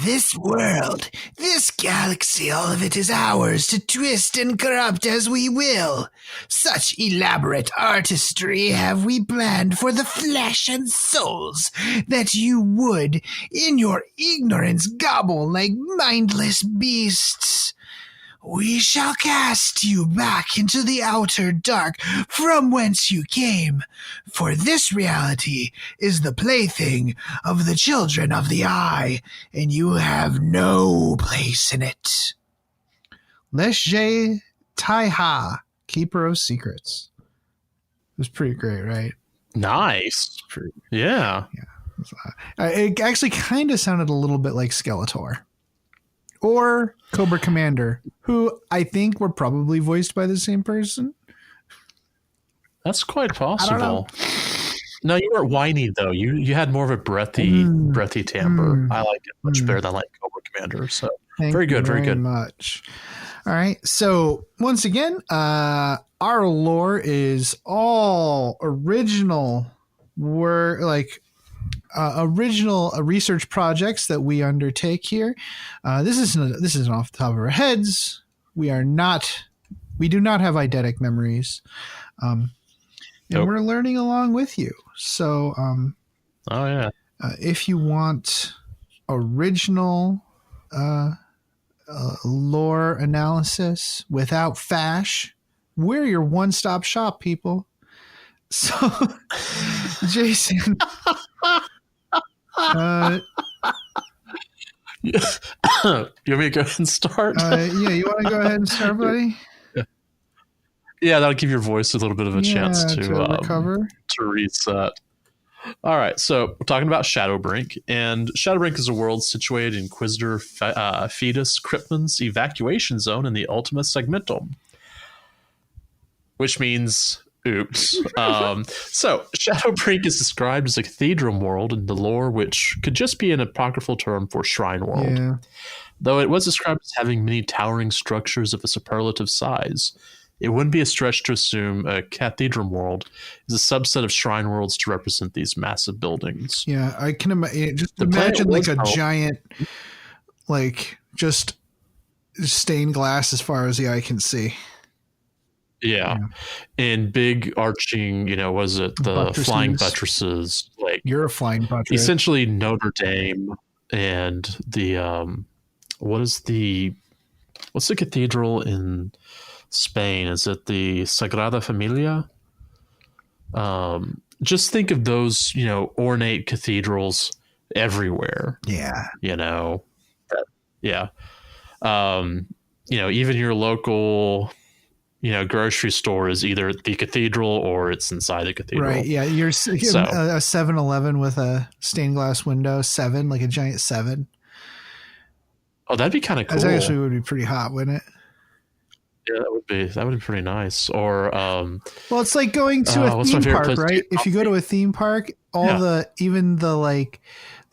This world, this galaxy, all of it is ours to twist and corrupt as we will. Such elaborate artistry have we planned for the flesh and souls that you would, in your ignorance, gobble like mindless beasts. We shall cast you back into the outer dark from whence you came, for this reality is the plaything of the children of the Eye, and you have no place in it. Lesje Taiha, Keeper of Secrets. It was pretty great, right? Nice. Yeah. It actually kind of sounded a little bit like Skeletor. Or Cobra Commander, who I think were probably voiced by the same person. That's quite possible. No, you weren't whiny though. You had more of a breathy timbre. I like it much better than like Cobra Commander. So very good. Very much. All right. So once again, our lore is all original. We're like original research projects that we undertake here. This isn't off the top of our heads. We do not have eidetic memories. And we're learning along with you. So, if you want original lore analysis without fash, we're your one-stop shop, people. So, Jason, you want me to go ahead and start? Yeah, you want to go ahead and start, buddy? Yeah, that'll give your voice a little bit of a chance to recover, to reset. All right, so we're talking about Shadowbrink, and Shadowbrink is a world situated in Inquisitor Fetus Cryptman's evacuation zone in the Ultima Segmentum, which means oops. So Shadowbrink is described as a cathedral world in the lore, which could just be an apocryphal term for shrine world. Yeah. Though it was described as having many towering structures of a superlative size, it wouldn't be a stretch to assume a cathedral world is a subset of shrine worlds to represent these massive buildings. Yeah, I can imagine like a giant, like just stained glass as far as the eye can see. Yeah. And big arching, was it the flying buttresses? Like you're a flying buttress. Essentially Notre Dame and the what's the cathedral in Spain? Is it the Sagrada Familia? Just think of those, ornate cathedrals everywhere. Yeah. Even your local, grocery store is either the cathedral or it's inside the cathedral. Right. Yeah. You're a 7-Eleven with a stained glass window, 7, like a giant 7. Oh, that'd be kind of cool. That actually would be pretty hot, wouldn't it? Yeah, that would be pretty nice. Or well, it's like going to a theme park, right? If you go to a theme park, even the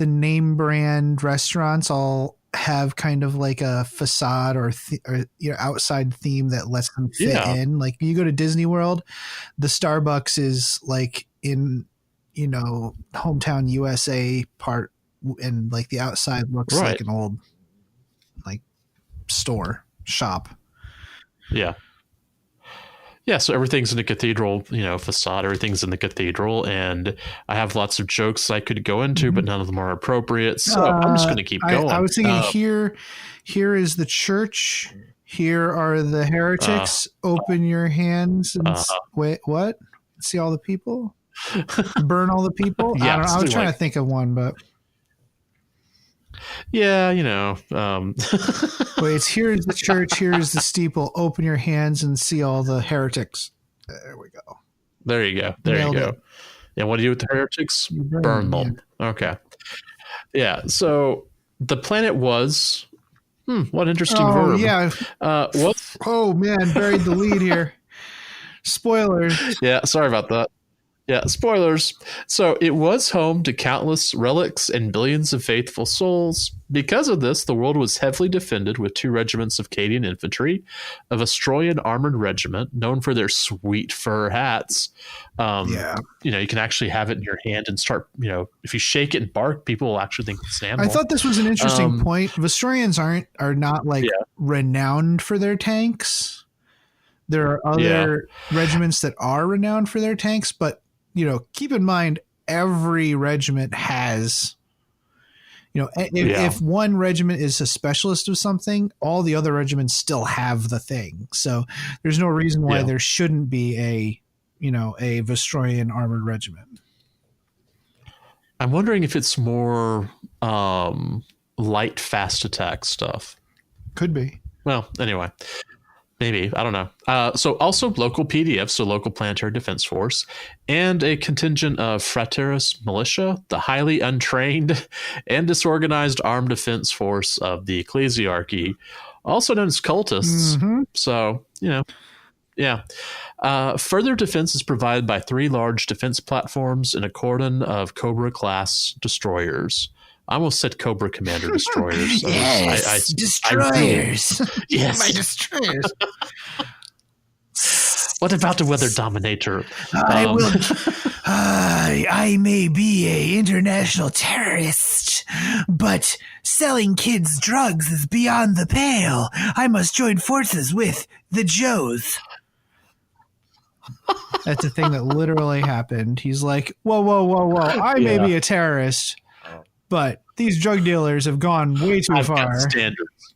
name brand restaurants all have kind of like a facade or outside theme that lets them fit in. Like you go to Disney World, the Starbucks is like in hometown USA part, and like the outside looks like an old like shop. Yeah. Yeah, so everything's in the cathedral, facade, everything's in the cathedral, and I have lots of jokes I could go into, but none of them are appropriate, so I'm just going to keep going. I was thinking here is the church, here are the heretics, open your hands and wait, what? See all the people? Burn all the people? Yeah, I was trying to think of one, but... Yeah, Wait, it's here's the church, here's the steeple. Open your hands and see all the heretics. There we go. There you go. It. And what do you do with the heretics? Burn them. Yeah. Okay. Yeah. So the planet was. What interesting verb. Yeah. What? Oh man, buried the lead here. Spoilers. Yeah. Sorry about that. Yeah, spoilers. So it was home to countless relics and billions of faithful souls. Because of this, the world was heavily defended with 2 regiments of Cadian infantry, a Vestroyan armored regiment known for their sweet fur hats. You can actually have it in your hand and start, if you shake it and bark, people will actually think it's an animal. I thought this was an interesting point. Vestroyans are not renowned for their tanks. There are other regiments that are renowned for their tanks, but keep in mind, every regiment has, if one regiment is a specialist of something, all the other regiments still have the thing. So there's no reason why there shouldn't be a Vestroyan armored regiment. I'm wondering if it's more light, fast attack stuff. Could be. Well, anyway. Maybe. I don't know. So also local PDFs, so local planetary defense force, and a contingent of Frateris militia, the highly untrained and disorganized armed defense force of the ecclesiarchy, also known as cultists. Mm-hmm. So, further defense is provided by 3 large defense platforms and a cordon of Cobra-class destroyers. I almost said Cobra Commander destroyers. Destroyers. Yes. My destroyers. What about the weather dominator? I will. I may be a international terrorist, but selling kids drugs is beyond the pale. I must join forces with the Joes. That's a thing that literally happened. He's like, whoa. I may be a terrorist, but these drug dealers have gone way too far. Standards.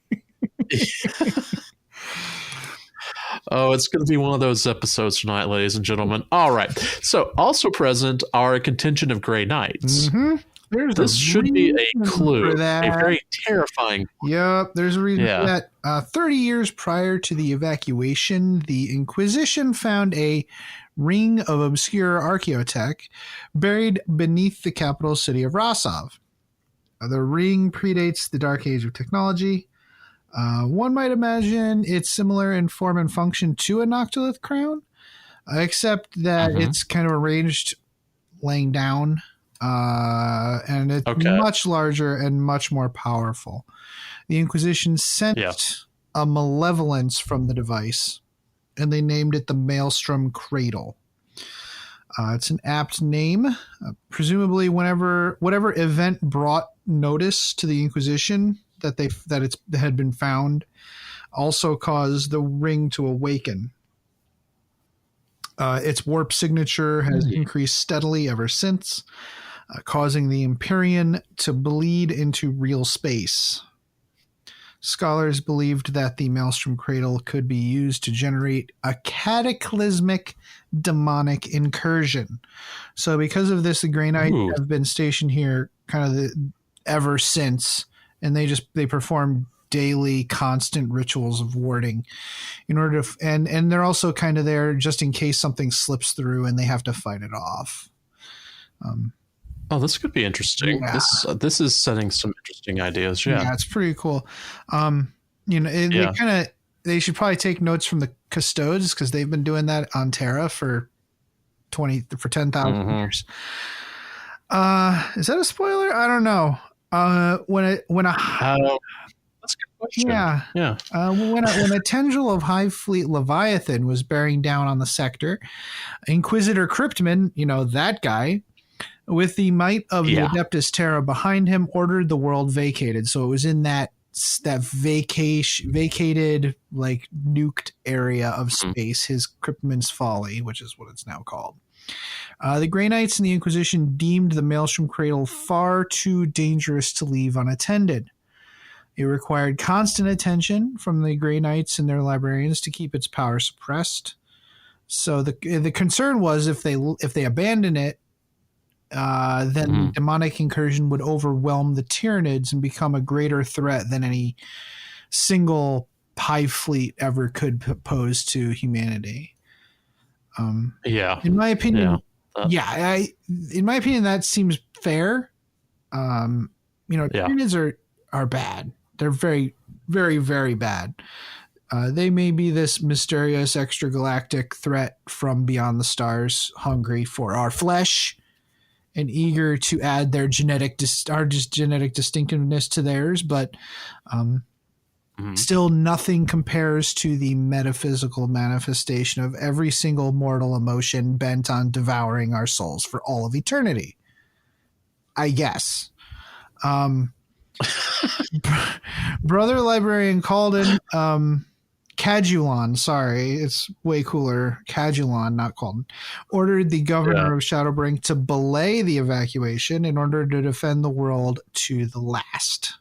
Oh, it's going to be one of those episodes tonight, ladies and gentlemen. All right. So also present are a contingent of Grey Knights. Mm-hmm. This should be a clue. A very terrifying. Yep, there's a reason for that. 30 years prior to the evacuation, the Inquisition found a ring of obscure archaeotech buried beneath the capital city of Rosov. The ring predates the Dark Age of technology. One might imagine it's similar in form and function to a Noctilith crown, except that it's kind of arranged laying down, and it's much larger and much more powerful. The Inquisition sent a malevolence from the device, and they named it the Maelstrom Cradle. It's an apt name. Presumably, whatever event brought notice to the Inquisition that it had been found also caused the ring to awaken. Its warp signature has increased steadily ever since, causing the Empyrean to bleed into real space. Scholars believed that the Maelstrom Cradle could be used to generate a cataclysmic demonic incursion. So because of this, the Grey Knights have been stationed here ever since, and they perform daily constant rituals of warding in order to and they're also kind of there just in case something slips through and they have to fight it off. This could be interesting. This is setting some interesting ideas. Yeah, it's pretty cool. They should probably take notes from the Custodes, because they've been doing that on Terra for 10,000 years. Is that a spoiler? I don't know. That's a good question. When a tendril of Hive Fleet Leviathan was bearing down on the sector, Inquisitor Cryptman, that guy, with the might of the Adeptus Terra behind him, ordered the world vacated. So it was in that vacated, like nuked area of space, his Cryptman's Folly, which is what it's now called. The Grey Knights and the Inquisition deemed the Maelstrom Cradle far too dangerous to leave unattended. It required constant attention from the Grey Knights and their librarians to keep its power suppressed. So the concern was if they abandon it, then demonic incursion would overwhelm the Tyranids and become a greater threat than any single Hive fleet ever could pose to humanity. In my opinion, that seems fair. Tyranids are bad. They're very, very, very bad. They may be this mysterious extragalactic threat from beyond the stars, hungry for our flesh and eager to add their genetic distinctiveness to theirs, but still nothing compares to the metaphysical manifestation of every single mortal emotion bent on devouring our souls for all of eternity, I guess. Brother Librarian Calden, Cadulon, sorry, it's way cooler. Cadulon, not Calden, ordered the governor of Shadowbrink to belay the evacuation in order to defend the world to the last.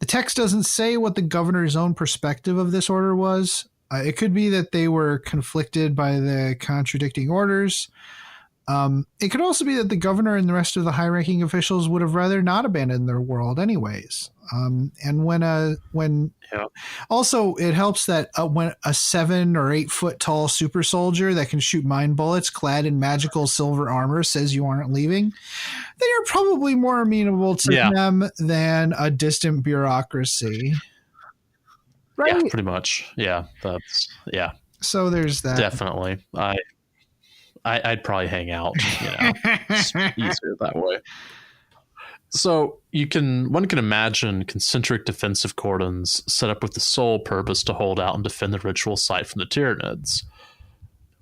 The text doesn't say what the governor's own perspective of this order was. It could be that they were conflicted by the contradicting orders. It could also be that the governor and the rest of the high-ranking officials would have rather not abandoned their world anyways. Also it helps that when a 7 or 8 foot tall super soldier that can shoot mind bullets clad in magical silver armor says you aren't leaving, they are probably more amenable to them than a distant bureaucracy. Right? Yeah, pretty much. So there's that. Definitely. I'd probably hang out. It's easier that way. So one can imagine concentric defensive cordons set up with the sole purpose to hold out and defend the ritual site from the Tyranids.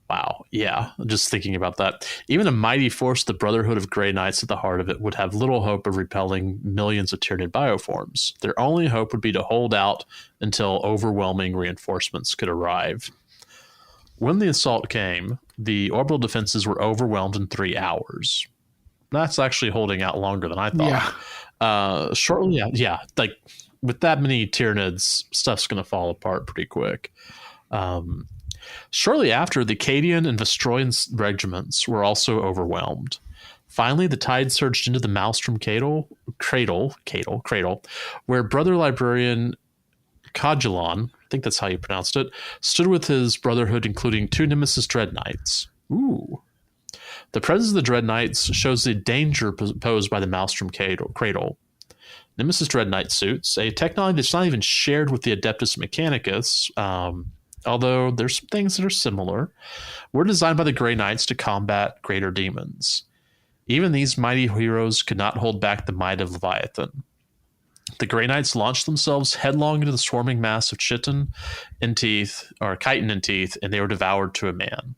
Wow, yeah, just thinking about that. Even a mighty force, the Brotherhood of Grey Knights at the heart of it, would have little hope of repelling millions of Tyranid bioforms. Their only hope would be to hold out until overwhelming reinforcements could arrive. When the assault came, the orbital defenses were overwhelmed in 3 hours. That's actually holding out longer than I thought. Yeah. Shortly, like with that many Tyranids, stuff's going to fall apart pretty quick. Shortly after, the Cadian and Vestroyan regiments were also overwhelmed. Finally, the tide surged into the Maelstrom Cradle, where Brother Librarian Codulon, I think that's how you pronounced it, stood with his brotherhood, including 2 Nemesis Dread Knights. Ooh. The presence of the Dread Knights shows the danger posed by the Maelstrom Cradle. Nemesis Dread Knight suits, a technology that's not even shared with the Adeptus Mechanicus, although there's some things that are similar, were designed by the Grey Knights to combat greater demons. Even these mighty heroes could not hold back the might of Leviathan. The Grey Knights launched themselves headlong into the swarming mass of Chitin and Teeth, or Chitin and Teeth, and they were devoured to a man.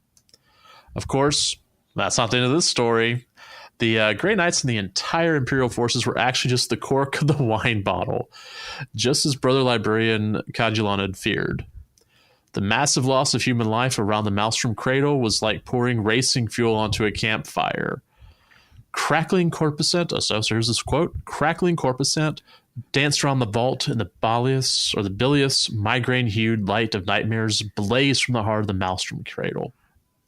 Of course, that's not the end of this story. The Grey Knights and the entire Imperial forces were actually just the cork of the wine bottle, just as Brother Librarian Codulon had feared. The massive loss of human life around the Maelstrom Cradle was like pouring racing fuel onto a campfire. Crackling corpuscent, so here's this quote, crackling corpuscent danced around the vault, and the bilious, migraine-hued light of nightmares blazed from the heart of the Maelstrom Cradle.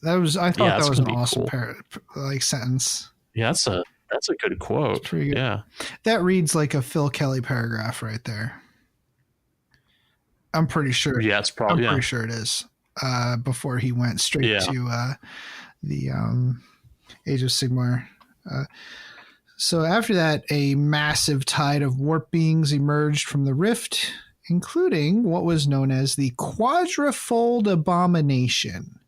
I thought that was an awesome sentence. Yeah, that's a good quote. Good. Yeah. That reads like a Phil Kelly paragraph right there. I'm pretty sure. Yeah, it's probably. I'm pretty sure it is. Before he went straight to the Age of Sigmar. So after that, a massive tide of warp beings emerged from the rift, including what was known as the Quadrifold Abomination.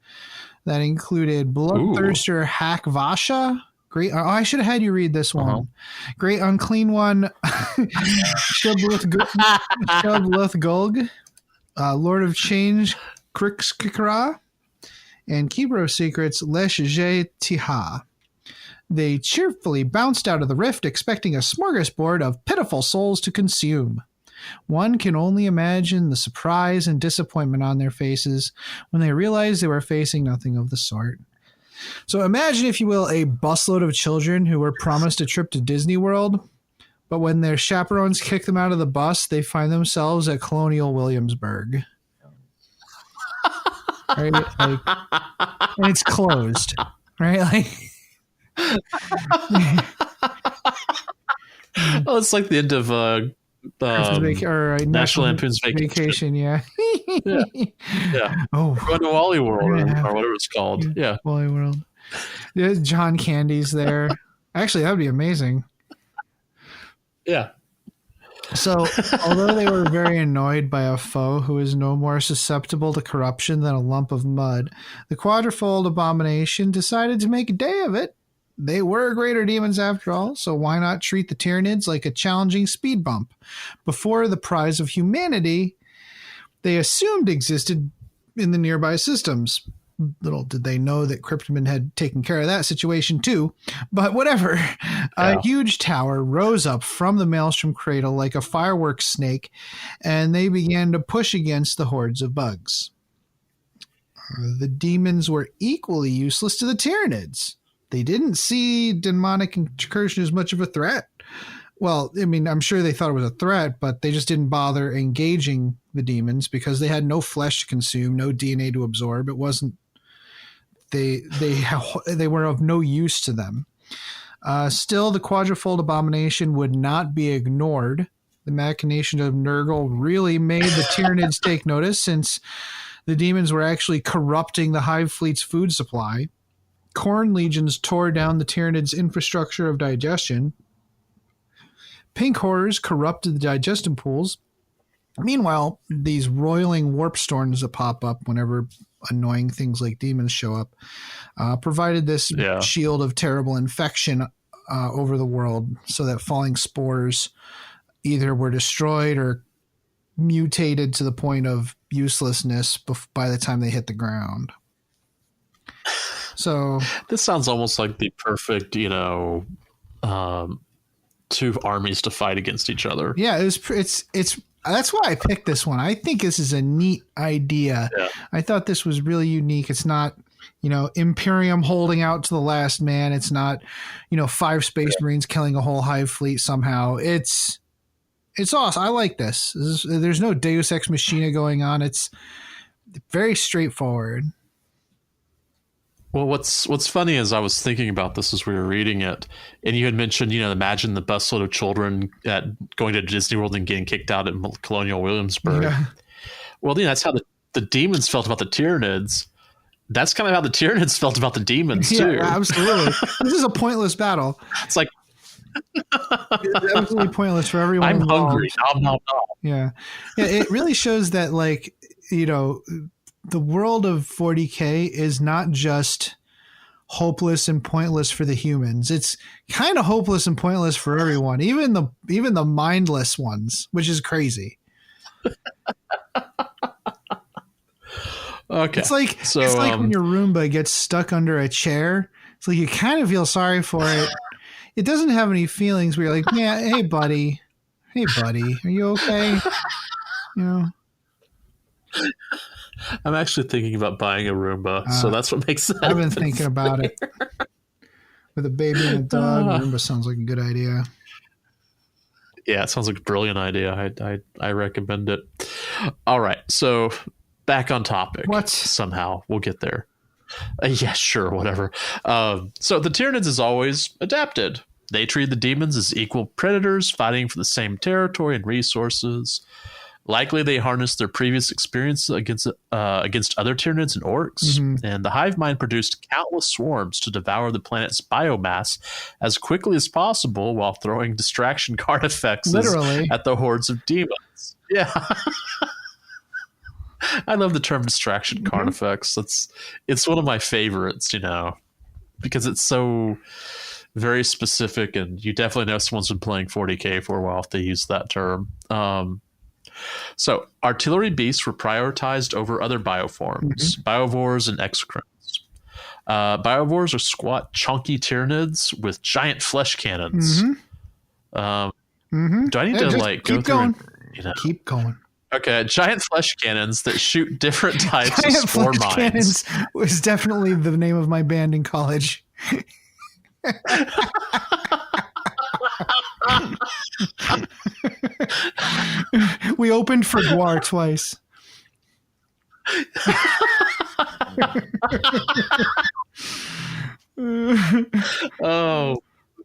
That included Bloodthirster Hak Vasha. Great. I should have had you read this one. Great Unclean One. Shubluth Gulg. Lord of Change, Krixkikra, and Keeper of Secrets, Leshe Tiha. They cheerfully bounced out of the rift, expecting a smorgasbord of pitiful souls to consume. One can only imagine the surprise and disappointment on their faces when they realized they were facing nothing of the sort. So imagine, if you will, a busload of children who were promised a trip to Disney World, but when their chaperones kick them out of the bus, they find themselves at Colonial Williamsburg. Right? And it's closed. Right? It's like the end of National Lampoon's Vacation. Yeah. Oh, going to Wally World or whatever it's called. Yeah, Wally World. Yeah, John Candy's there. Actually, that would be amazing. Yeah. So, although they were very annoyed by a foe who is no more susceptible to corruption than a lump of mud, the Quadrifold Abomination decided to make a day of it. They were greater demons after all, so why not treat the Tyranids like a challenging speed bump before the prize of humanity they assumed existed in the nearby systems? Little did they know that Cryptoman had taken care of that situation too. But whatever. Yeah. A huge tower rose up from the Maelstrom Cradle like a fireworks snake, and they began to push against the hordes of bugs. The demons were equally useless to the Tyranids. They didn't see demonic incursion as much of a threat. Well, I mean, I'm sure they thought it was a threat, but they just didn't bother engaging the demons because they had no flesh to consume, no DNA to absorb. It wasn't. They were of no use to them. Still, the Quadrifold Abomination would not be ignored. The machination of Nurgle really made the Tyranids take notice, since the demons were actually corrupting the Hive Fleet's food supply. Khorne legions tore down the Tyranids' infrastructure of digestion. Pink horrors corrupted the digestion pools. Meanwhile, these roiling warp storms that pop up whenever annoying things like demons show up provided this shield of terrible infection over the world so that falling spores either were destroyed or mutated to the point of uselessness by the time they hit the ground. So this sounds almost like the perfect, two armies to fight against each other. Yeah, it's that's why I picked this one. I think this is a neat idea. Yeah. I thought this was really unique. It's not, Imperium holding out to the last man. It's not, 5 Space Marines killing a whole Hive fleet somehow. It's awesome. I like this. There's no Deus Ex Machina going on. It's very straightforward. Well, what's funny is I was thinking about this as we were reading it, and you had mentioned, imagine the busload of children going to Disney World and getting kicked out at Colonial Williamsburg. Yeah. Well, that's how the demons felt about the Tyranids. That's kind of how the Tyranids felt about the demons, too. Yeah, absolutely. This is a pointless battle. It's like... it's absolutely pointless for everyone. I'm hungry. Nom, nom, nom. Yeah. It really shows that, the world of 40K is not just hopeless and pointless for the humans. It's kind of hopeless and pointless for everyone, even the mindless ones, which is crazy. Okay. It's like when your Roomba gets stuck under a chair. It's like you kind of feel sorry for it. It doesn't have any feelings where you're like, yeah, hey buddy, are you okay? I'm actually thinking about buying a Roomba, so that's what makes sense. I've been thinking about it. With a baby and a dog, Roomba sounds like a good idea. Yeah, it sounds like a brilliant idea. I recommend it. All right, so back on topic. What? Somehow we'll get there. Yeah, sure, whatever. So the Tyranids as always adapted. They treat the demons as equal predators, fighting for the same territory and resources. Likely, they harnessed their previous experience against other Tyranids and orcs, and the hive mind produced countless swarms to devour the planet's biomass as quickly as possible while throwing distraction card effects at the hordes of demons. Yeah. I love the term distraction card effects. It's one of my favorites, because it's so very specific, and you definitely know someone's been playing 40K for a while if they use that term. So artillery beasts were prioritized over other bioforms, biovores and exocrines. Biovores are squat, chunky Tyranids with giant flesh cannons. Do I need to go through? Keep going. Okay, giant flesh cannons that shoot different types of spore mines. Cannons was definitely the name of my band in college. We opened for Guar twice. Oh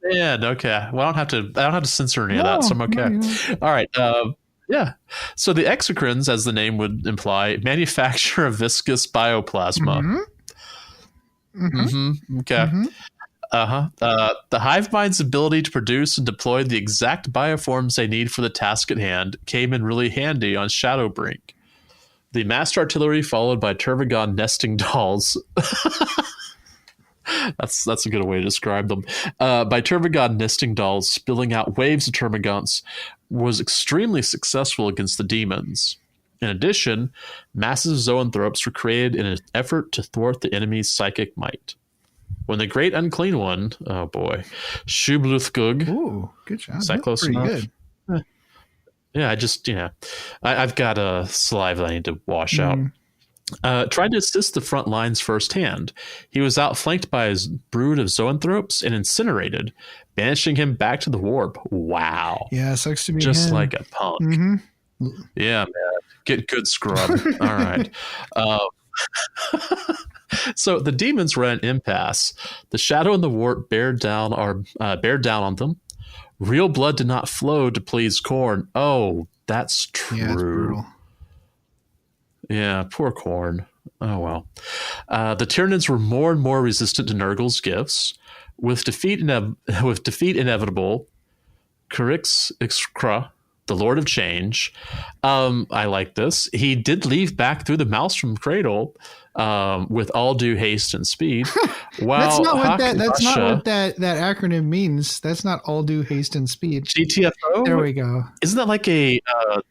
man, okay. Well, I don't have to censor any of that, so I'm okay. No. All right. Yeah. So the exocrines, as the name would imply, manufacture a viscous bioplasma. Okay. The hive mind's ability to produce and deploy the exact bioforms they need for the task at hand came in really handy on Shadowbrink. The master artillery, followed by Tervagon nesting dolls. That's a good way to describe them. By Tervagon nesting dolls spilling out waves of termagants, was extremely successful against the demons. In addition, massive zoanthropes were created in an effort to thwart the enemy's psychic might. When the Great Unclean One, oh boy, Shubluthgug. Ooh, good job. Is that close enough? Good. Yeah, I've got a saliva I need to wash out. Tried to assist the front lines firsthand. He was outflanked by his brood of zoanthropes and incinerated, banishing him back to the warp. Wow. Yeah, sucks to be just him. like a punk. Yeah, man. Get good scrub. All right. So the demons were at an impasse. The shadow and the warp bear down on them. Real blood did not flow to please Khorne. Oh, that's true. Yeah, it's brutal. Yeah, poor Khorne. Oh well. The Tyranids were more and more resistant to Nurgle's gifts. With defeat inevitable, Kurix Ixkra the Lord of Change. I like this. He did leave back through the Maelstrom Cradle with all due haste and speed. That's not what that acronym means. That's not all due haste and speed. GTFO? There we go. Isn't that like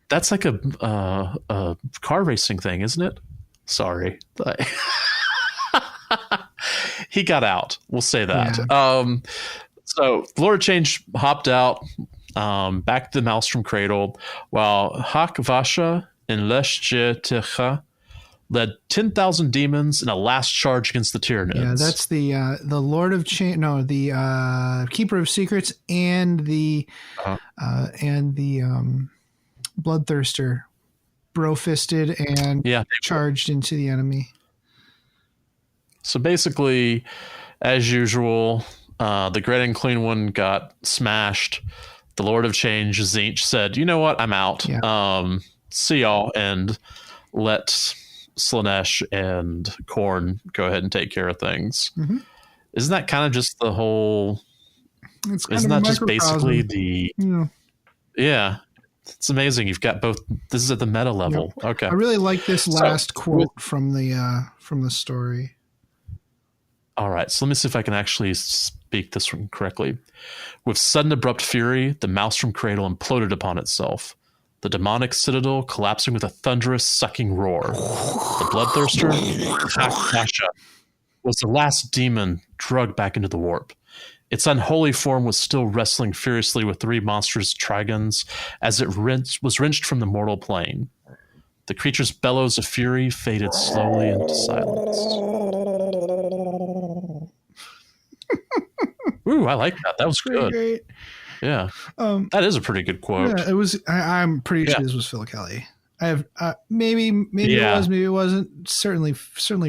that's like a car racing thing, isn't it? Sorry. He got out. We'll say that. Yeah. So Lord of Change hopped out back to the Maelstrom Cradle, while Hak Vasha and Leshje led 10,000 demons in a last charge against the Tyranids. Yeah, that's the Lord of Change. No, the Keeper of Secrets and the Bloodthirster, bro-fisted and charged into the enemy. So basically, as usual, the Great and Clean One got smashed. The Lord of Change, Tzeentch, said, "You know what? I'm out. Yeah. See y'all," and let Slaanesh and Khorne go ahead and take care of things. Mm-hmm. Isn't that kind of just the whole? Isn't that just basically the? Yeah, it's amazing. You've got both. This is at the meta level. Yep. Okay, I really like this last quote from the story. All right, so let me see if I can actually speak this one correctly. With sudden abrupt fury, the Maelstrom Cradle imploded upon itself, the demonic citadel collapsing with a thunderous, sucking roar. The Bloodthirster, Vasha, was the last demon drugged back into the warp. Its unholy form was still wrestling furiously with three monstrous Trigons as it was wrenched from the mortal plane. The creature's bellows of fury faded slowly into silence. Ooh, I like that. That was good. Great. Yeah, that is a pretty good quote. Yeah, it was. I'm pretty sure this was Phil Kelly. I have maybe it was, maybe it wasn't. Certainly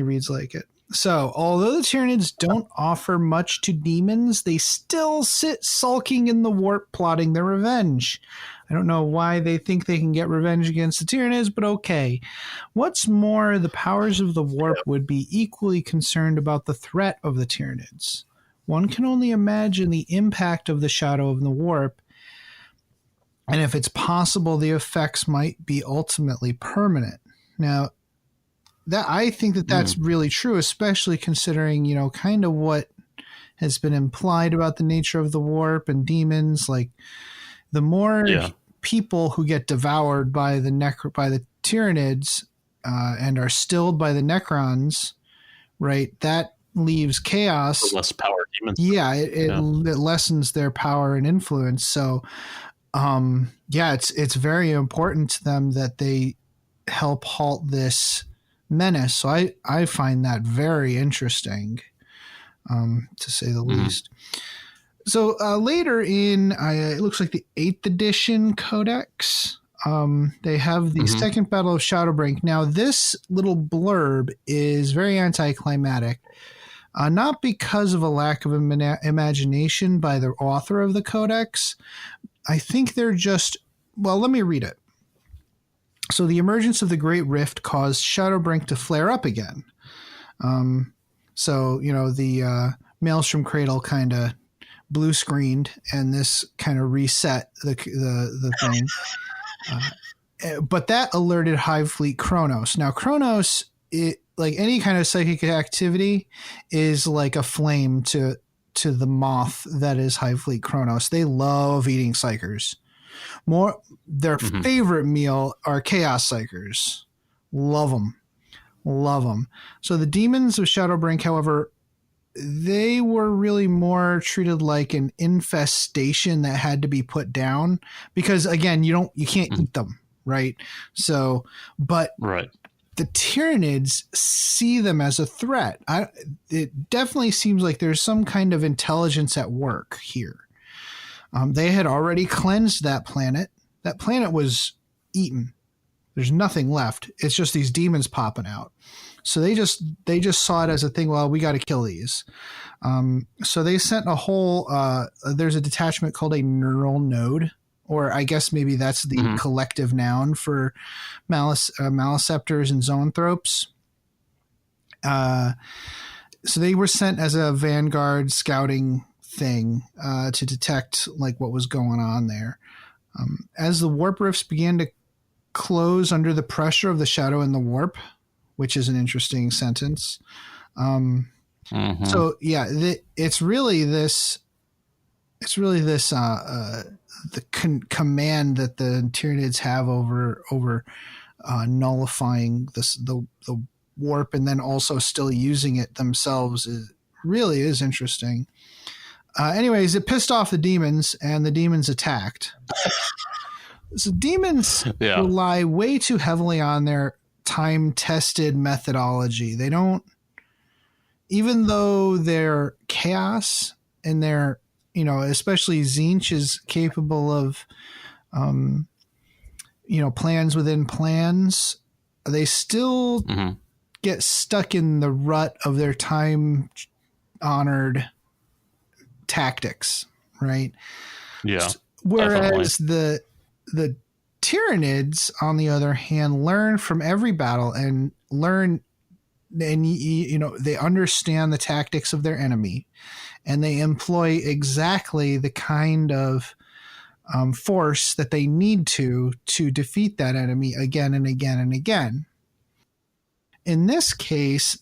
reads like it. So, although the Tyranids don't offer much to demons, they still sit sulking in the warp, plotting their revenge. I don't know why they think they can get revenge against the Tyranids, but okay. What's more, the powers of the warp would be equally concerned about the threat of the Tyranids. One can only imagine the impact of the shadow of the warp, and if it's possible, the effects might be ultimately permanent. Now, I think that's really true, especially considering, kind of what has been implied about the nature of the warp and demons. Like, the more people who get devoured by the Tyranids and are stilled by the Necrons, right? That leaves chaos. The less power demons. Yeah, it lessens their power and influence. So, it's very important to them that they help halt this menace. So I find that very interesting, to say the least. So later in, it looks like the 8th edition codex, they have the Second Battle of Shadowbrink. Now, this little blurb is very anticlimactic, not because of a lack of imagination by the author of the codex. I think they're just, let me read it. So the emergence of the Great Rift caused Shadowbrink to flare up again. The Maelstrom Cradle kind of blue screened, and this kind of reset the thing. But that alerted Hive Fleet Kronos. Now, Kronos, like any kind of psychic activity, is like a flame to the moth that is Hive Fleet Kronos. They love eating psychers. Their favorite meal are Chaos Psychers. Love them. So the demons of Shadowbrink, however, they were really more treated like an infestation that had to be put down, because again, you can't eat them, right? So, but the Tyranids see them as a threat. It definitely seems like there's some kind of intelligence at work here. They had already cleansed that planet. That planet was eaten. There's nothing left. It's just these demons popping out. So they just saw it as a thing. Well, we got to kill these. So they sent a whole. There's a detachment called a neural node, or I guess maybe that's the collective noun for maliceptors and zoanthropes. So they were sent as a vanguard scouting thing to detect like what was going on there. As the warp rifts began to close under the pressure of the shadow and the warp, which is an interesting sentence. So yeah, it's really this command that the Tyranids have over nullifying the warp, and then also still using it themselves really is interesting. Anyways, it pissed off the demons, and the demons attacked. So demons rely way too heavily on their time-tested methodology. They don't, even though they're chaos and they're, especially Tzeentch is capable of, plans within plans, they still get stuck in the rut of their time-honored tactics, right? Yeah. Whereas the Tyranids, on the other hand, learn from every battle and they understand the tactics of their enemy, and they employ exactly the kind of force that they need to defeat that enemy again and again and again. In this case,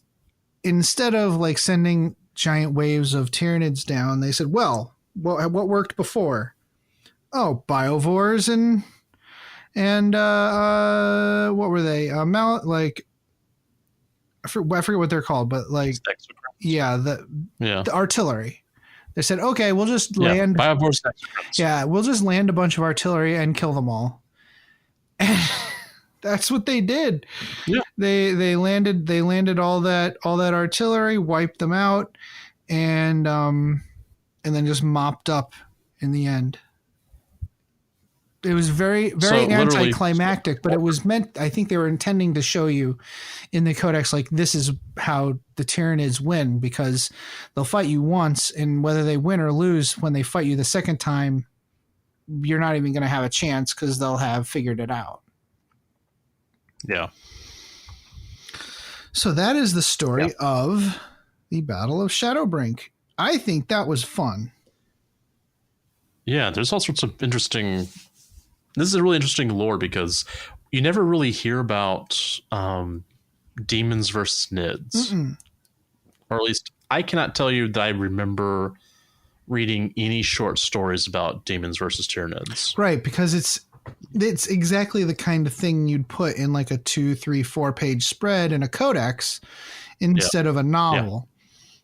instead of like sending giant waves of Tyranids down, they said, well, what worked before? Oh, biovores and what were they? I forget what they're called, but like, the artillery. They said, okay, we'll just land. Biovores. We'll just land a bunch of artillery and kill them all. And that's what they did. Yeah. They landed all that artillery, wiped them out, and then just mopped up in the end. It was very, very anticlimactic, but it was meant, I think they were intending to show you in the codex, like, this is how the Tyranids win, because they'll fight you once, and whether they win or lose, when they fight you the second time, you're not even going to have a chance because they'll have figured it out. Yeah. So that is the story of the Battle of Shadowbrink. I think that was fun. Yeah, there's all sorts of interesting... This is a really interesting lore because you never really hear about demons versus nids. Or at least I cannot tell you that I remember reading any short stories about demons versus Tyranids. Right, because it's exactly the kind of thing you'd put in like a 2, 3, 4 page spread in a codex instead of a novel.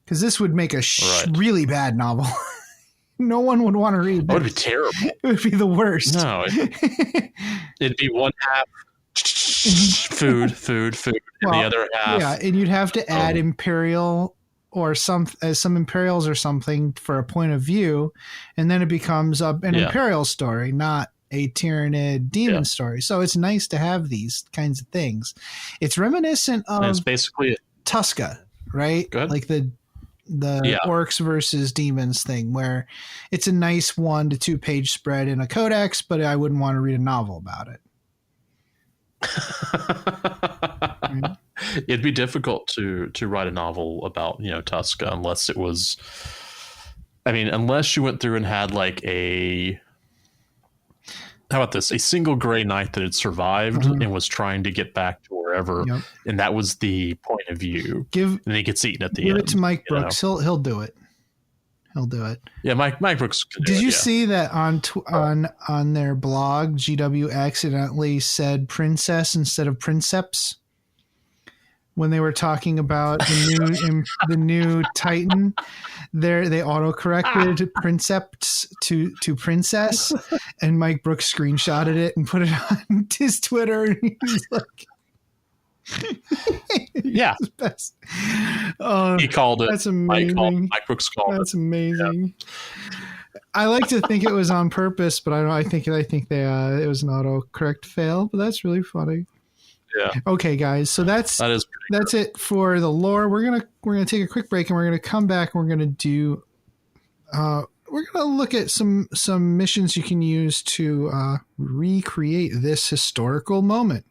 Because this would make a really bad novel. No one would want to read that. It would be terrible. It would be the worst. No. It'd be one half food, and the other half. Yeah, and you'd have to add Imperial or some Imperials or something for a point of view, and then it becomes an Imperial story, not a Tyranid demon story. So it's nice to have these kinds of things. It's reminiscent of it's basically Tusca, right? Like the orcs versus demons thing, where it's a nice 1 to 2 page spread in a codex, but I wouldn't want to read a novel about it. Right? It'd be difficult to write a novel about, Tusca, unless it was, unless you went through and had like how about this? A single Grey Knight that had survived and was trying to get back to wherever, and that was the point of view. And he gets eaten at the end. Give it to Mike Brooks. He'll do it. He'll do it. Yeah, Mike Brooks. Did you see that on their blog? GW accidentally said princess instead of princeps when they were talking about the new Titan. They auto-corrected princeps to princess, and Mike Brooks screenshotted it and put it on his Twitter, and he was like, yeah. Best. He called it. That's amazing. Mike Brooks called it. That's amazing. Yeah. I like to think it was on purpose, but I think it was an autocorrect fail, but that's really funny. Yeah. Okay, guys. So that's it for the lore. We're gonna take a quick break, and we're gonna come back, and we're gonna do we're gonna look at some missions you can use to recreate this historical moment.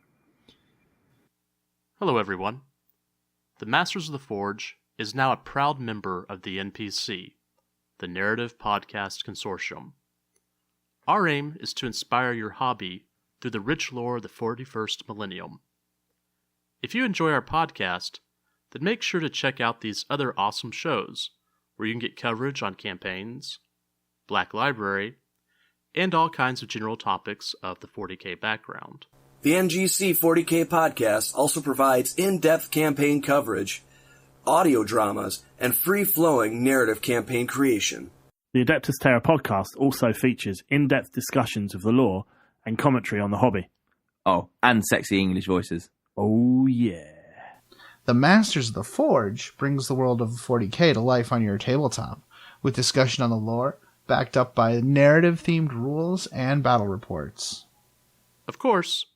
Hello, everyone. The Masters of the Forge is now a proud member of the NPC, the Narrative Podcast Consortium. Our aim is to inspire your hobby through the rich lore of the 41st millennium. If you enjoy our podcast, then make sure to check out these other awesome shows where you can get coverage on campaigns, Black Library, and all kinds of general topics of the 40K background. The NGC 40K podcast also provides in-depth campaign coverage, audio dramas, and free-flowing narrative campaign creation. The Adeptus Terra podcast also features in-depth discussions of the lore and commentary on the hobby. Oh, and sexy English voices. Oh, yeah. The Masters of the Forge brings the world of 40K to life on your tabletop, with discussion on the lore, backed up by narrative-themed rules and battle reports. Of course,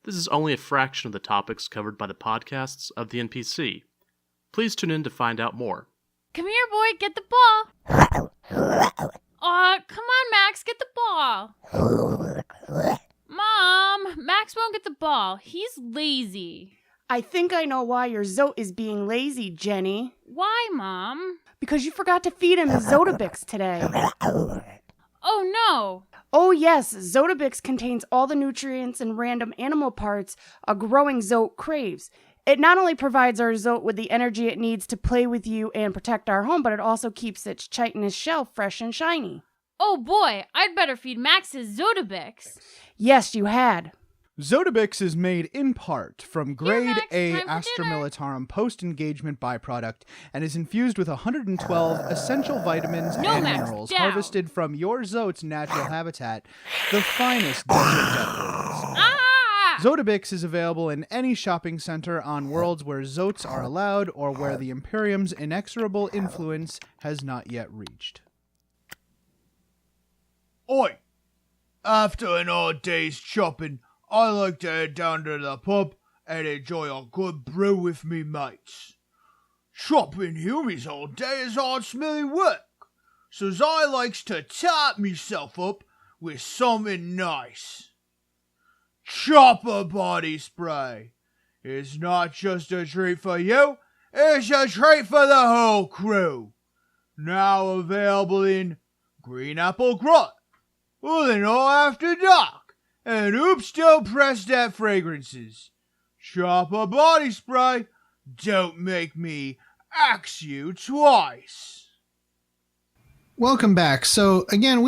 this is only a fraction of the topics covered by the podcasts of the NPC. Please tune in to find out more. Come here, boy, get the ball. Aw, come on, Max, get the ball. Mom, Max won't get the ball. He's lazy. I think I know why your Zote is being lazy, Jenny. Why, Mom? Because you forgot to feed him Zotabix today. Oh, no. Oh, yes, Zotabix contains all the nutrients and random animal parts a growing Zote craves. It not only provides our Zote with the energy it needs to play with you and protect our home, but it also keeps its chitinous shell fresh and shiny. Oh boy, I'd better feed Max his Zotabix. Yes, you had. Zotabix is made in part from Grade Max, A time for Astra dinner. Militarum post-engagement byproduct and is infused with 112 essential vitamins No, and Max, minerals down. harvested from your Zote's natural habitat, the finest desert deathworms. Ah! Zotabix is available in any shopping center on worlds where Zotes are allowed or where the Imperium's inexorable influence has not yet reached. Oi! After an odd day's shopping, I like to head down to the pub and enjoy a good brew with me mates. Shopping hummies all day is hard smelly work, so's I likes to top myself up with something nice. Chopper body spray is not just a treat for you, it's a treat for the whole crew. Now available in Green Apple Grunt, Illinois After Dark, and Oopstill Prestat fragrances. Chopper body spray, don't make me axe you twice. Welcome back. So again,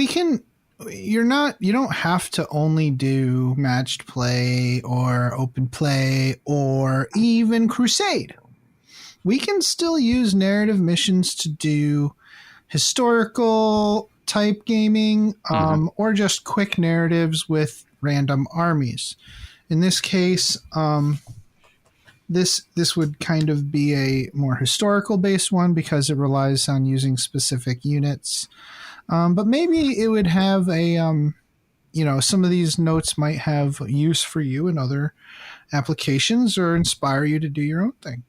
you don't have to only do matched play or open play or even crusade. We can still use narrative missions to do historical type gaming, or just quick narratives with random armies. In this case, this would kind of be a more historical based one because it relies on using specific units. But maybe it would have a, some of these notes might have use for you in other applications or inspire you to do your own thing.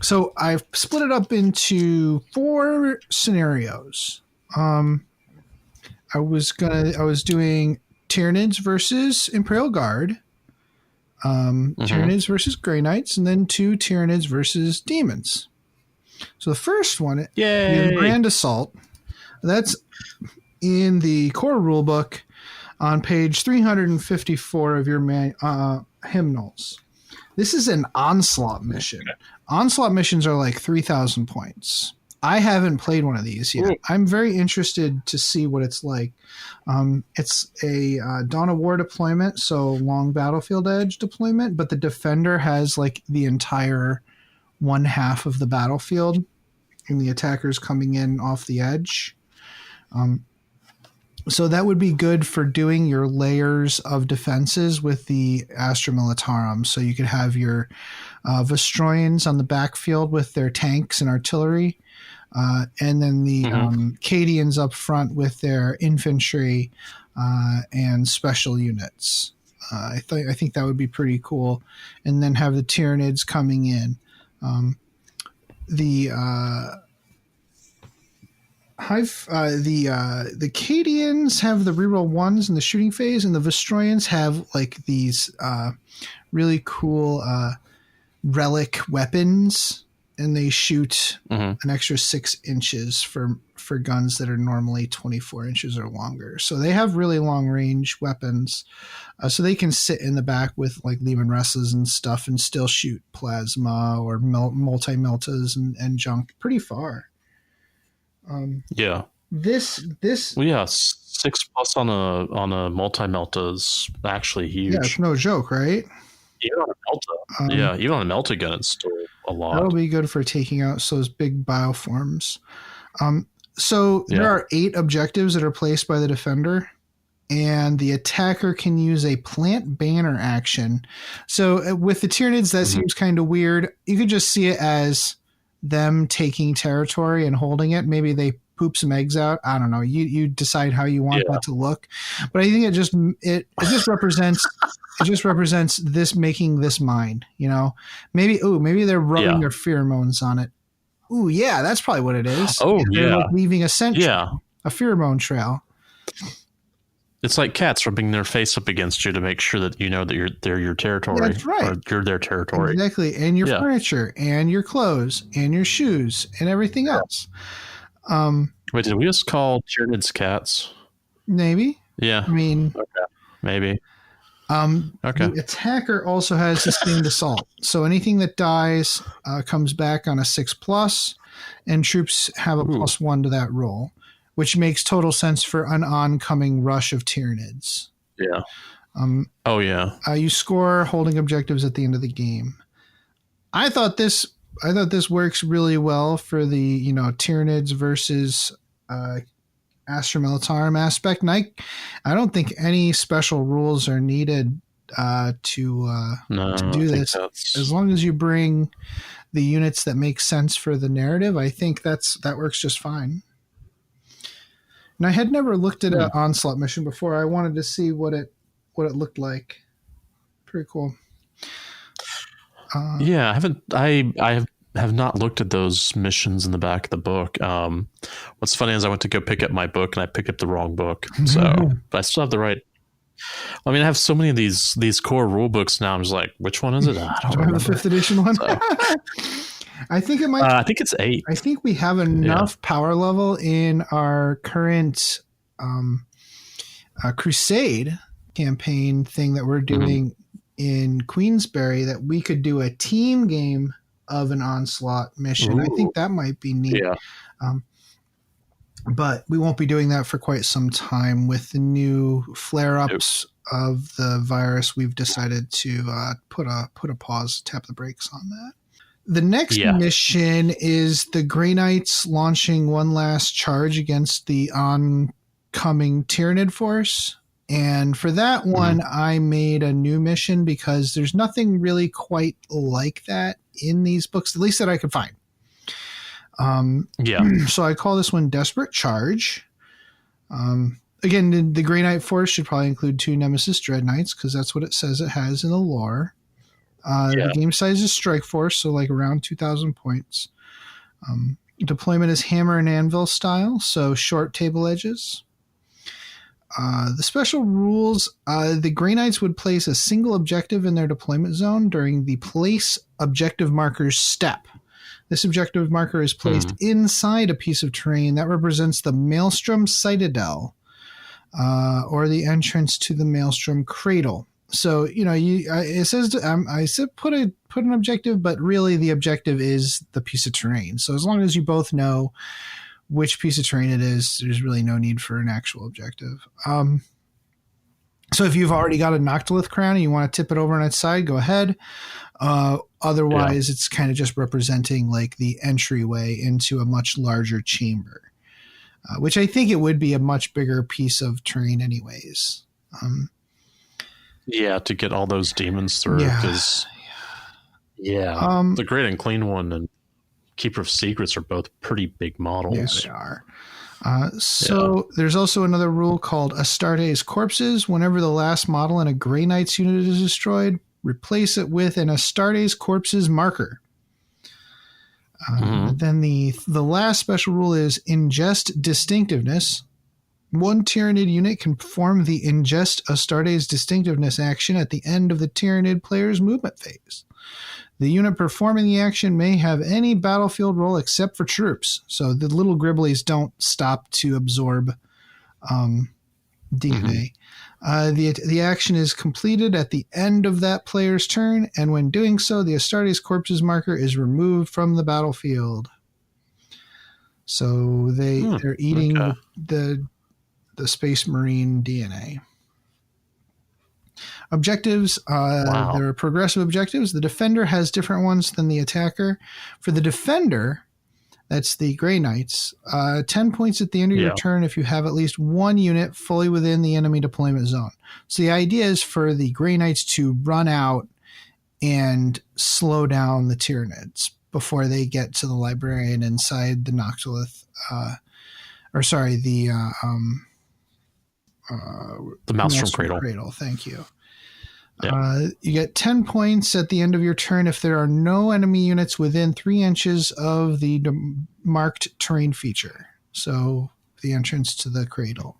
So I've split it up into 4 scenarios. I was doing Tyranids versus Imperial Guard, Tyranids versus Grey Knights, and then 2 Tyranids versus Demons. So the first one is Grand Assault. That's in the core rulebook on page 354 of your hymnals. This is an Onslaught mission. Onslaught missions are like 3,000 points. I haven't played one of these yet. I'm very interested to see what it's like. It's a Dawn of War deployment, so long battlefield edge deployment, but the defender has like the entire one half of the battlefield and the attackers coming in off the edge. So that would be good for doing your layers of defenses with the Astra Militarum. So you could have your Vestroyans on the backfield with their tanks and artillery, and then the Cadians up front with their infantry and special units. I think that would be pretty cool. And then have the Tyranids coming in. The Cadians have the reroll 1s in the shooting phase, and the Vestroyans have like these really cool relic weapons and they shoot an extra 6 inches for guns that are normally 24 inches or longer. So they have really long range weapons. So they can sit in the back with like Lehman Russes and stuff and still shoot plasma or multi-meltas and junk pretty far. This 6+ on a multi-melta is actually huge. Yeah, it's no joke, right? Even on a melta, even on a melta gun, it's still a lot. That'll be good for taking out those big bioforms. So there are 8 objectives that are placed by the defender, and the attacker can use a plant banner action. So with the Tyranids, that seems kind of weird. You could just see it as them taking territory and holding it. Maybe they poop some eggs out. I don't know. You decide how you want that to look. But I think it just represents this making this mine, you know. Maybe they're rubbing their pheromones on it. Ooh, yeah, that's probably what it is. Oh, they're like leaving a scent trail, a pheromone trail. It's like cats rubbing their face up against you to make sure that you know that they're your territory. That's right. Or you're their territory. Exactly. And your furniture and your clothes and your shoes and everything else. Wait, did we just call Tyranids cats? Maybe. Yeah. I mean, maybe. The attacker also has sustained assault. So anything that dies comes back on a 6+, and troops have a +1 to that roll, which makes total sense for an oncoming rush of Tyranids. Yeah. You score holding objectives at the end of the game. I thought this works really well for the Tyranids versus Astra Militarum aspect. And I don't think any special rules are needed to do this. As long as you bring the units that make sense for the narrative, I think that works just fine. And I had never looked at an Onslaught mission before. I wanted to see what it looked like. Pretty cool. I have not looked at those missions in the back of the book. What's funny is I went to go pick up my book and I picked up the wrong book. So, but I still have the right. I mean, I have so many of these core rule books now. I'm just like, which one is it? I don't remember. The 5th edition one. So, I think it might. I think it's 8. I think we have enough power level in our current Crusade campaign thing that we're doing in Queensberry that we could do a team game of an Onslaught mission. I think that might be neat. Yeah. But we won't be doing that for quite some time. With the new flare-ups of the virus, we've decided to put a pause, tap the brakes on that. The next mission is the Grey Knights launching one last charge against the oncoming Tyranid force. And for that one, I made a new mission because there's nothing really quite like that in these books, at least that I could find. So I call this one Desperate Charge. Again, the Grey Knight force should probably include 2 Nemesis Dread Knights because that's what it says it has in the lore. The game size is Strike Force, so like around 2,000 points. Deployment is Hammer and Anvil style, so short table edges. The special rules, the Grey Knights would place a single objective in their deployment zone during the place objective marker's step. This objective marker is placed inside a piece of terrain that represents the Maelstrom Citadel, or the entrance to the Maelstrom Cradle. So, it says I said put an objective, but really the objective is the piece of terrain. So as long as you both know which piece of terrain it is, there's really no need for an actual objective. So if you've already got a Noctilith crown and you want to tip it over on its side, go ahead. Otherwise, it's kind of just representing like the entryway into a much larger chamber, which I think it would be a much bigger piece of terrain anyways. To get all those demons through. The Great and Clean one and Keeper of Secrets are both pretty big models. Yeah, they are. There's also another rule called Astartes Corpses. Whenever the last model in a Grey Knights unit is destroyed, replace it with an Astartes Corpses marker. Then the last special rule is Ingest Distinctiveness. one Tyranid unit can perform the Ingest Astartes Distinctiveness action at the end of the Tyranid player's movement phase. The unit performing the action may have any battlefield role except for troops. So the little Gribblies don't stop to absorb DNA. The action is completed at the end of that player's turn, and when doing so, the Astartes Corpses marker is removed from the battlefield. So they're eating the Space Marine DNA. Objectives, there are progressive objectives. The defender has different ones than the attacker. For the defender, that's the Grey Knights, 10 points at the end of your turn if you have at least one unit fully within the enemy deployment zone. So the idea is for the Grey Knights to run out and slow down the Tyranids before they get to the Librarian inside the Noctilith, the Maelstrom Cradle. Thank you. Yeah. You get 10 points at the end of your turn if there are no enemy units within 3 inches of the marked terrain feature. So the entrance to the cradle.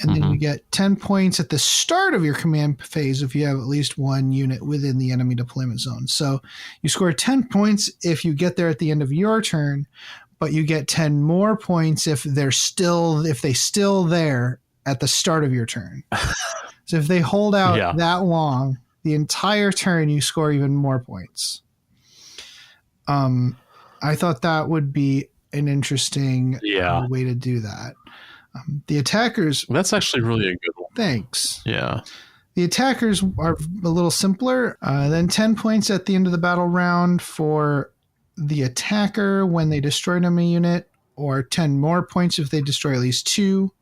And then you get 10 points at the start of your command phase if you have at least one unit within the enemy deployment zone. So you score 10 points if you get there at the end of your turn, but you get 10 more points if they still there at the start of your turn. So if they hold out that long, the entire turn, you score even more points. I thought that would be an interesting way to do that. The attackers... That's actually really a good one. Thanks. Yeah. The attackers are a little simpler. Then 10 points at the end of the battle round for the attacker when they destroy an enemy unit, or 10 more points if they destroy at least 2.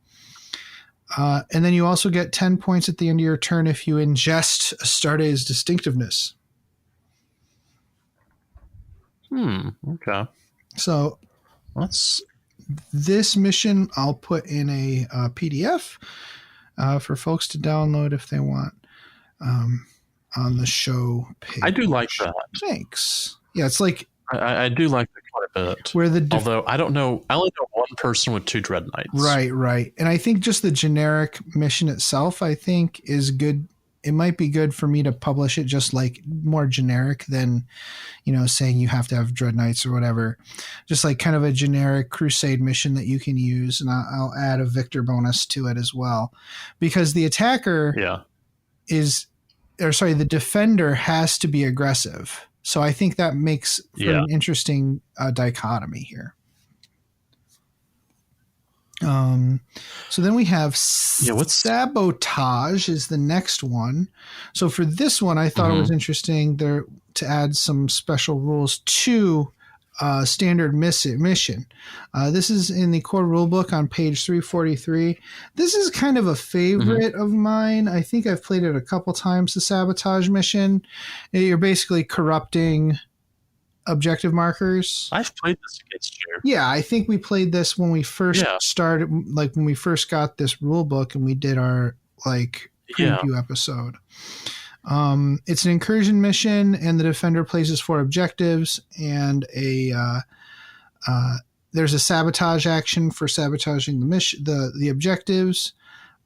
And then you also get 10 points at the end of your turn if you ingest Astartes Distinctiveness. Okay. So this mission I'll put in a PDF for folks to download if they want on the show page. I do like that. Thanks. Yeah, it's like... I do like that quite a bit. Although I don't know, I only know one person with 2 Dread Knights. Right. And I think just the generic mission itself, I think, is good. It might be good for me to publish it just like more generic than, saying you have to have Dread Knights or whatever. Just like kind of a generic Crusade mission that you can use, and I'll add a Victor bonus to it as well. Because the attacker the defender has to be aggressive. So I think that makes for an interesting dichotomy here. So then we have Sabotage is the next one. So for this one, I thought it was interesting there to add some special rules to standard mission. This is in the core rulebook on page 343. This is kind of a favorite of mine. I think I've played it a couple times, the Sabotage mission. You're basically corrupting objective markers. I've played this against you. Yeah, I think we played this when we first started, like when we first got this rulebook and we did our preview episode. It's an incursion mission, and the defender places 4 objectives, and there's a sabotage action for sabotaging the mission, the objectives.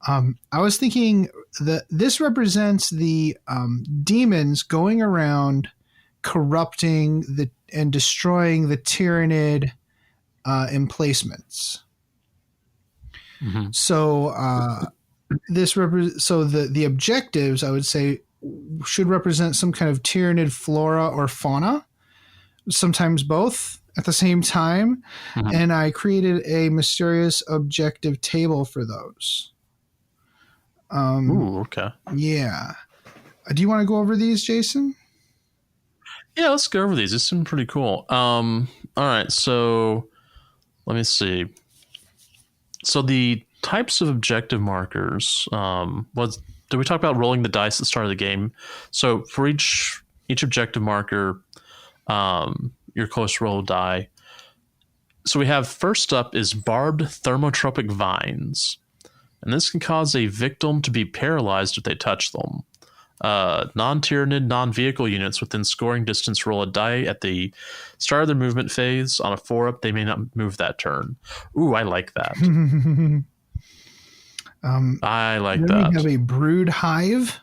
I was thinking that this represents the demons going around corrupting and destroying the Tyranid emplacements. So the objectives, I would say, should represent some kind of Tyranid flora or fauna, sometimes both at the same time. And I created a mysterious objective table for those. Okay. Yeah. Do you want to go over these, Jason? Yeah, let's go over these. This seems pretty cool. All right, so let me see. So the types of objective markers did we talk about rolling the dice at the start of the game? So for each objective marker, your close roll die. So we have first up is barbed thermotropic vines. And this can cause a victim to be paralyzed if they touch them. Non-Tyranid, non-vehicle units within scoring distance roll a die at the start of their movement phase. On a 4-up, they may not move that turn. Ooh, I like that. I like that. We have a Brood Hive.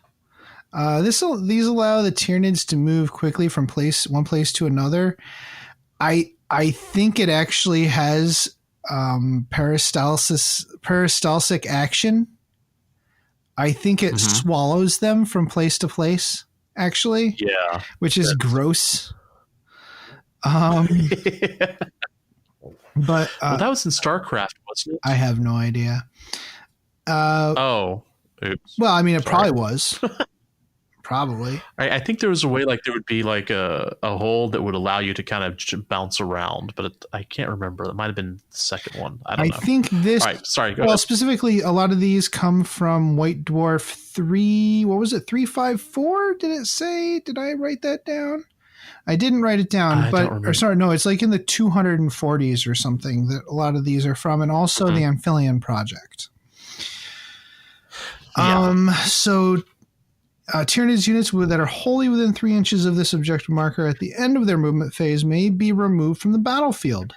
These allow the Tyranids to move quickly from one place to another. I think it actually has peristalsic action. I think it swallows them from place to place, actually. Yeah. Which is gross. But well, that was in StarCraft, wasn't it? I have no idea. Oops. Well, I mean, it probably was. Probably. I think there was a way, like there would be like a hole that would allow you to kind of bounce around, but I can't remember. It might have been the second one. I don't know. I think this. All right, sorry. Go well, ahead. specifically, a lot of these come from White Dwarf 3. What was it? 354? Did it say? Did I write that down? I didn't write it down, it's like in the 240s or something that a lot of these are from, and also the Amphibian Project. So Tyranids units that are wholly within 3 inches of this objective marker at the end of their movement phase may be removed from the battlefield,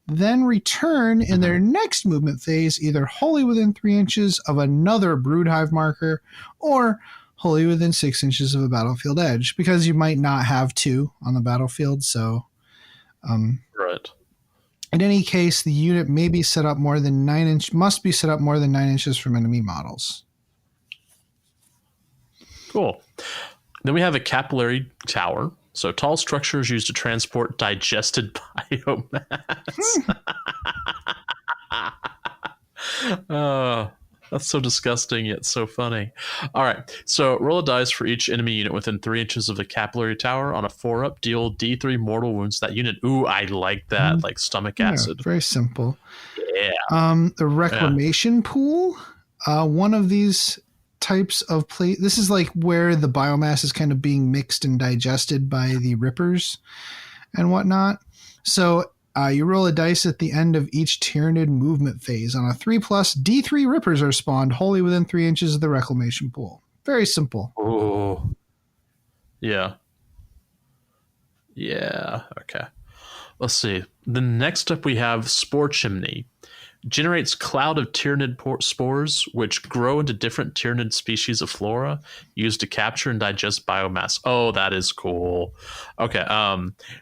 then return in their next movement phase either wholly within 3 inches of another Broodhive marker or wholly within 6 inches of a battlefield edge, because you might not have 2 on the battlefield. So, right. In any case, the unit may be set up must be set up more than 9 inches from enemy models. Cool. Then we have a Capillary Tower. So tall structures used to transport digested biomass. That's so disgusting yet so funny. All right. So roll a dice for each enemy unit within 3 inches of the Capillary Tower. On a 4-up, deal D3 mortal wounds to that unit. Ooh, I like that. Like stomach acid. Very simple. Yeah. The Reclamation Pool. One of these types of plate. This is like where the biomass is kind of being mixed and digested by the rippers and whatnot. So you roll a dice at the end of each Tyranid movement phase. On a 3+, D3 rippers are spawned wholly within 3 inches of the reclamation pool. Very simple. Oh, yeah. Yeah. Okay. Let's see. The next up we have Spore Chimney. Generates cloud of Tyranid spores, which grow into different Tyranid species of flora, used to capture and digest biomass. Oh, that is cool. Okay.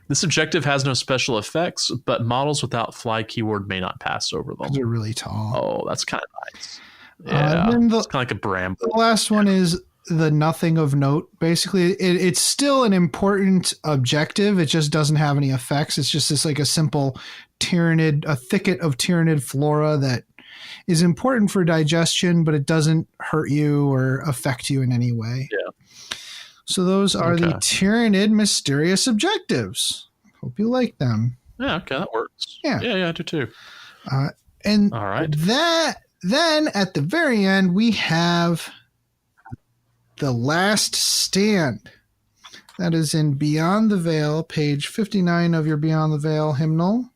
This objective has no special effects, but models without fly keyword may not pass over them. They're really tall. Oh, that's kind of nice. Yeah, it's kind of like a bramble. The last one is the nothing of note. Basically, it's still an important objective. It just doesn't have any effects. It's just this like a simple Tyranid, a thicket of Tyranid flora that is important for digestion, but it doesn't hurt you or affect you in any way. Yeah. So those are the Tyranid mysterious objectives. Hope you like them. Yeah, okay, that works. Yeah, I do too. And all right. Then at the very end, we have The Last Stand. That is in Beyond the Veil, page 59 of your Beyond the Veil hymnal.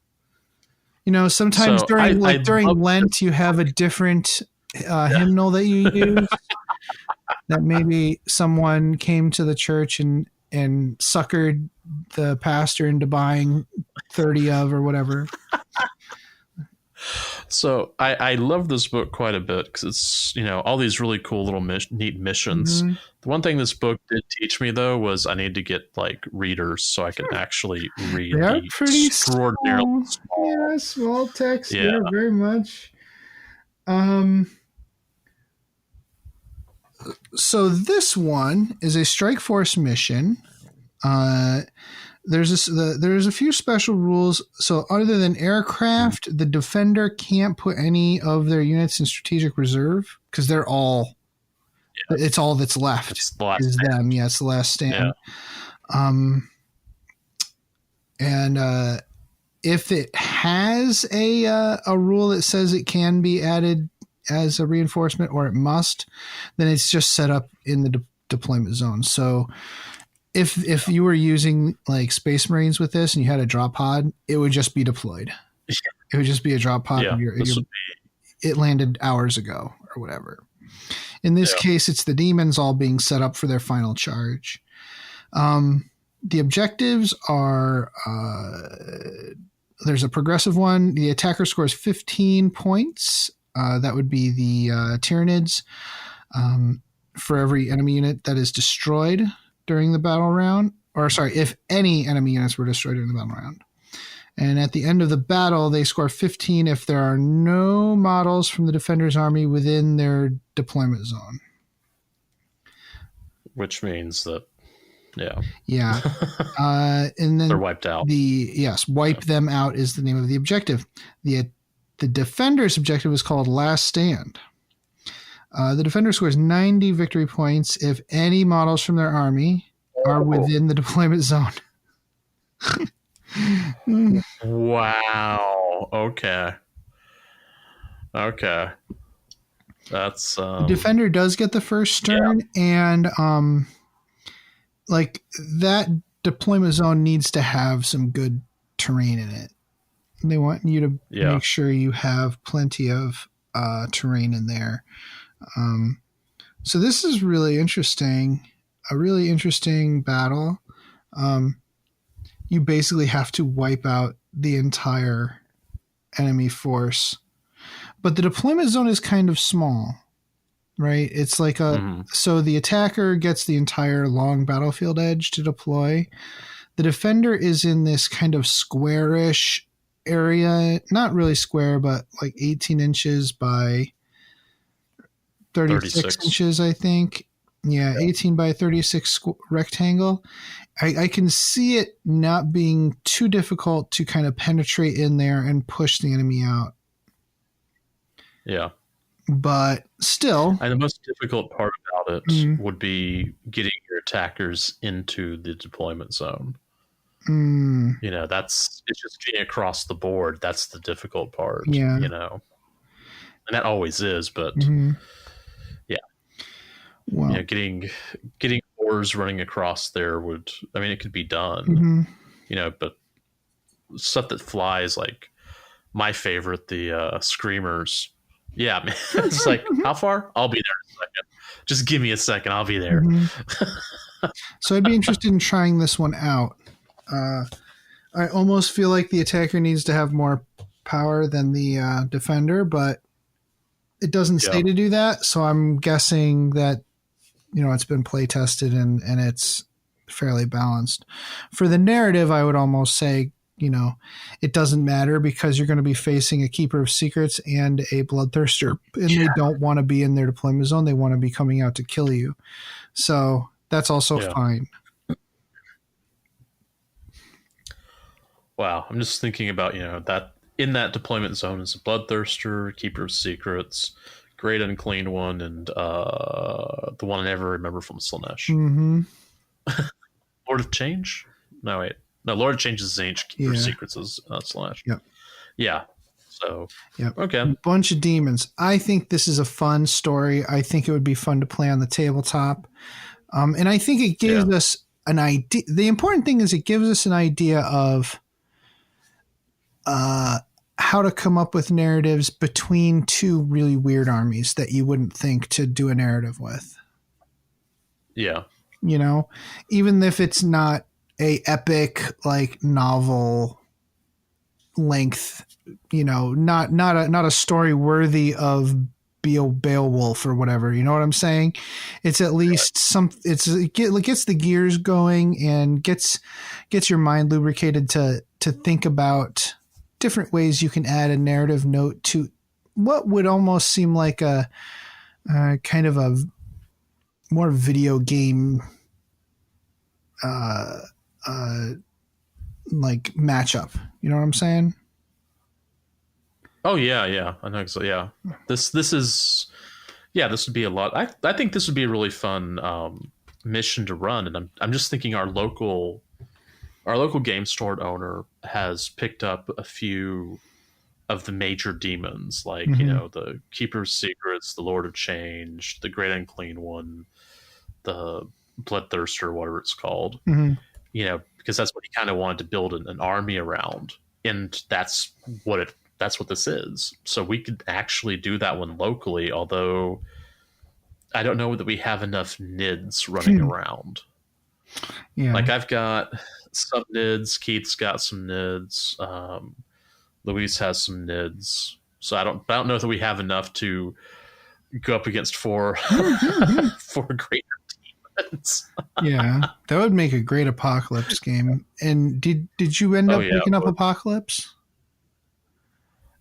You know, sometimes during Lent, you have a different hymnal that you use that maybe someone came to the church and suckered the pastor into buying 30 of or whatever. So I love this book quite a bit because it's, you know, all these really cool little neat missions. Mm-hmm. The one thing this book did teach me, though, was I need to get like readers so I can actually read. They are pretty extraordinarily small. Yeah, small text. Yeah, very much. So this one is a Strike Force mission. There's a few special rules. So other than aircraft, the defender can't put any of their units in strategic reserve because they're all. Yeah. It's all that's left is them. Yeah, it's the last stand. Yeah. And if it has a rule that says it can be added as a reinforcement or it must, then it's just set up in the deployment zone. So if you were using like Space Marines with this and you had a drop pod, it would just be deployed. Yeah. It would just be a drop pod. Yeah, it landed hours ago or whatever. In this case, it's the demons all being set up for their final charge. The objectives are there's a progressive one. The attacker scores 15 points. That would be the Tyranids for every enemy unit that is destroyed during the battle round. Or sorry, if any enemy units were destroyed during the battle round. And at the end of the battle, they score 15 if there are no models from the defender's army within their deployment zone. Which means that, yeah. And then they're wiped out. Wipe them out is the name of the objective. The defender's objective is called Last Stand. The defender scores 90 victory points if any models from their army are within the deployment zone. Wow. Okay. That's the defender does get the first turn, and like that deployment zone needs to have some good terrain in it. They want you to make sure you have plenty of terrain in there. So this is really interesting. A really interesting battle. You basically have to wipe out the entire enemy force. But the deployment zone is kind of small, right? It's like so the attacker gets the entire long battlefield edge to deploy. The defender is in this kind of squarish area, not really square, but like 18 inches by 36 inches, I think. Yeah, 18 by 36 rectangle. I can see it not being too difficult to kind of penetrate in there and push the enemy out. Yeah. But still. And the most difficult part about it would be getting your attackers into the deployment zone. You know, it's just getting across the board. That's the difficult part, you know. And that always is, but well, you know, getting ores running across there it could be done, you know, but stuff that flies, like my favorite, the screamers. Yeah, man. It's like, how far? I'll be there in a second. Just give me a second. I'll be there. So I'd be interested in trying this one out. I almost feel like the attacker needs to have more power than the defender, but it doesn't say to do that. So I'm guessing that, you know, it's been play tested and it's fairly balanced. For the narrative, I would almost say, you know, it doesn't matter because you're going to be facing a Keeper of Secrets and a Bloodthirster, and they don't want to be in their deployment zone. They want to be coming out to kill you. So that's also fine. Wow. I'm just thinking about, you know, that in that deployment zone is a Bloodthirster, Keeper of Secrets, Great Unclean One, and the one I never remember from Slaanesh. Lord of Change? No, wait. No, Lord of Change is Zange. Keeper of Secrets is Slaanesh. Yep. Yeah. So, okay. A bunch of demons. I think this is a fun story. I think it would be fun to play on the tabletop. And I think it gives us an idea. The important thing is it gives us an idea of how to come up with narratives between two really weird armies that you wouldn't think to do a narrative with. Yeah. You know, even if it's not a epic, like novel length, you know, not a story worthy of Beowulf or whatever, you know what I'm saying? It's at least it gets the gears going and gets your mind lubricated to think about different ways you can add a narrative note to what would almost seem like a kind of a more video game like matchup. You know what I'm saying? Oh yeah, I know. So yeah, this would be a lot. I think this would be a really fun mission to run, and I'm just thinking our local game store owner has picked up a few of the major demons, like you know, the Keeper's Secrets, the Lord of Change, the Great Unclean One, the Bloodthirster, whatever it's called. You know, because that's what he kind of wanted to build an army around, and that's what this is. So we could actually do that one locally, although I don't know that we have enough NIDs running around. Yeah. Like I've got some NIDs. Keith's got some NIDs. Luis has some NIDs. So I don't know that we have enough to go up against four greater demons. Yeah, that would make a great Apocalypse game. And did you end up picking up Apocalypse?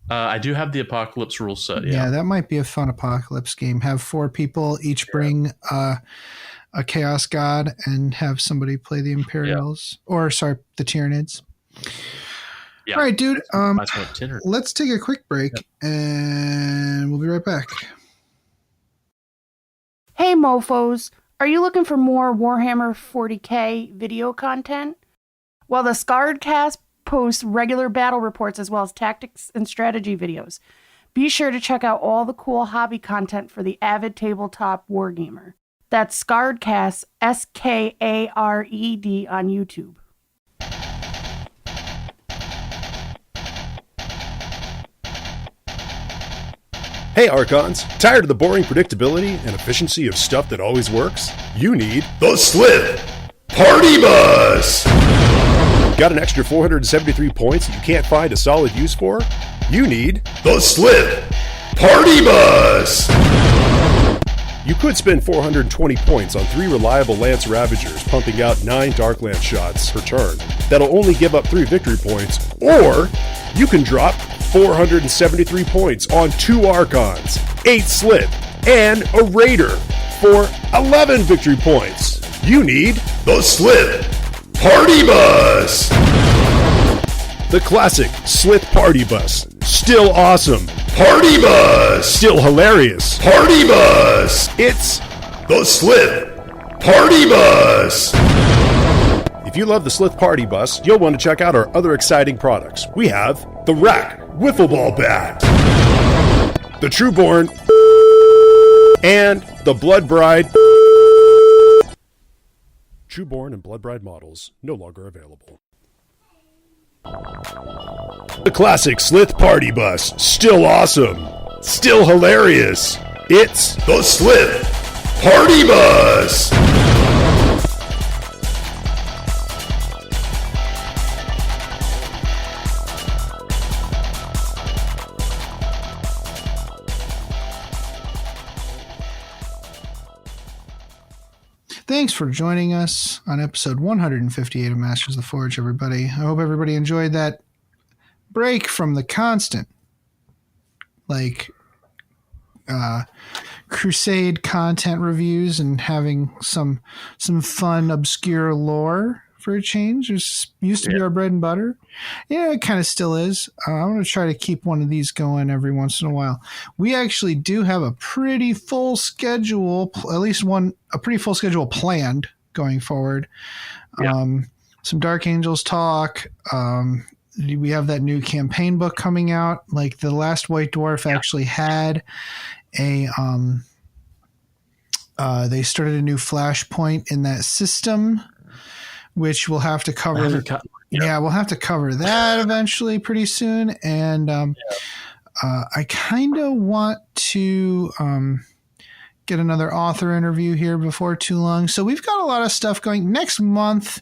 I do have the Apocalypse rule set. Yeah, that might be a fun Apocalypse game. Have 4 people each bring a Chaos God and have somebody play the Imperials the Tyranids. Yeah. All right, dude. Let's take a quick break and we'll be right back. Hey, mofos. Are you looking for more Warhammer 40k video content? Well, the Scarred Cast posts regular battle reports as well as tactics and strategy videos. Be sure to check out all the cool hobby content for the avid tabletop wargamer. That's Scarred Cast, Skared on YouTube. Hey Archons, tired of the boring predictability and efficiency of stuff that always works? You need the Slip Party Bus! Got an extra 473 points that you can't find a solid use for? You need the Slip Party Bus! You could spend 420 points on 3 reliable Lance Ravagers pumping out 9 Darkland shots per turn. That'll only give up 3 victory points, or you can drop 473 points on 2 Archons, 8 Slip, and a Raider for 11 victory points. You need the Slip Party Bus! The classic Slip Party Bus. Still awesome. Party Bus! Still hilarious. Party Bus! It's the Slip Party Bus! If you love the Slip Party Bus, you'll want to check out our other exciting products. We have the Rack Wiffle Ball Bat, the Trueborn, and the Blood Bride. Trueborn and Blood Bride models no longer available. The classic Slith Party Bus, still awesome, still hilarious. It's the Slith Party Bus! Thanks for joining us on episode 158 of Masters of the Forge, everybody. I hope everybody enjoyed that break from the constant, crusade content reviews and having some fun, obscure lore for a change. It used to be our bread and butter. Yeah, it kind of still is. I'm going to try to keep one of these going every once in a while. We actually do have a pretty full schedule, a pretty full schedule planned going forward. Yeah. Some Dark Angels talk. We have that new campaign book coming out. Like the Last White Dwarf actually had they started a new flashpoint in that system, which we'll have to cover. We'll have to cover that eventually pretty soon. And I kind of want to get another author interview here before too long. So we've got a lot of stuff going. Next month,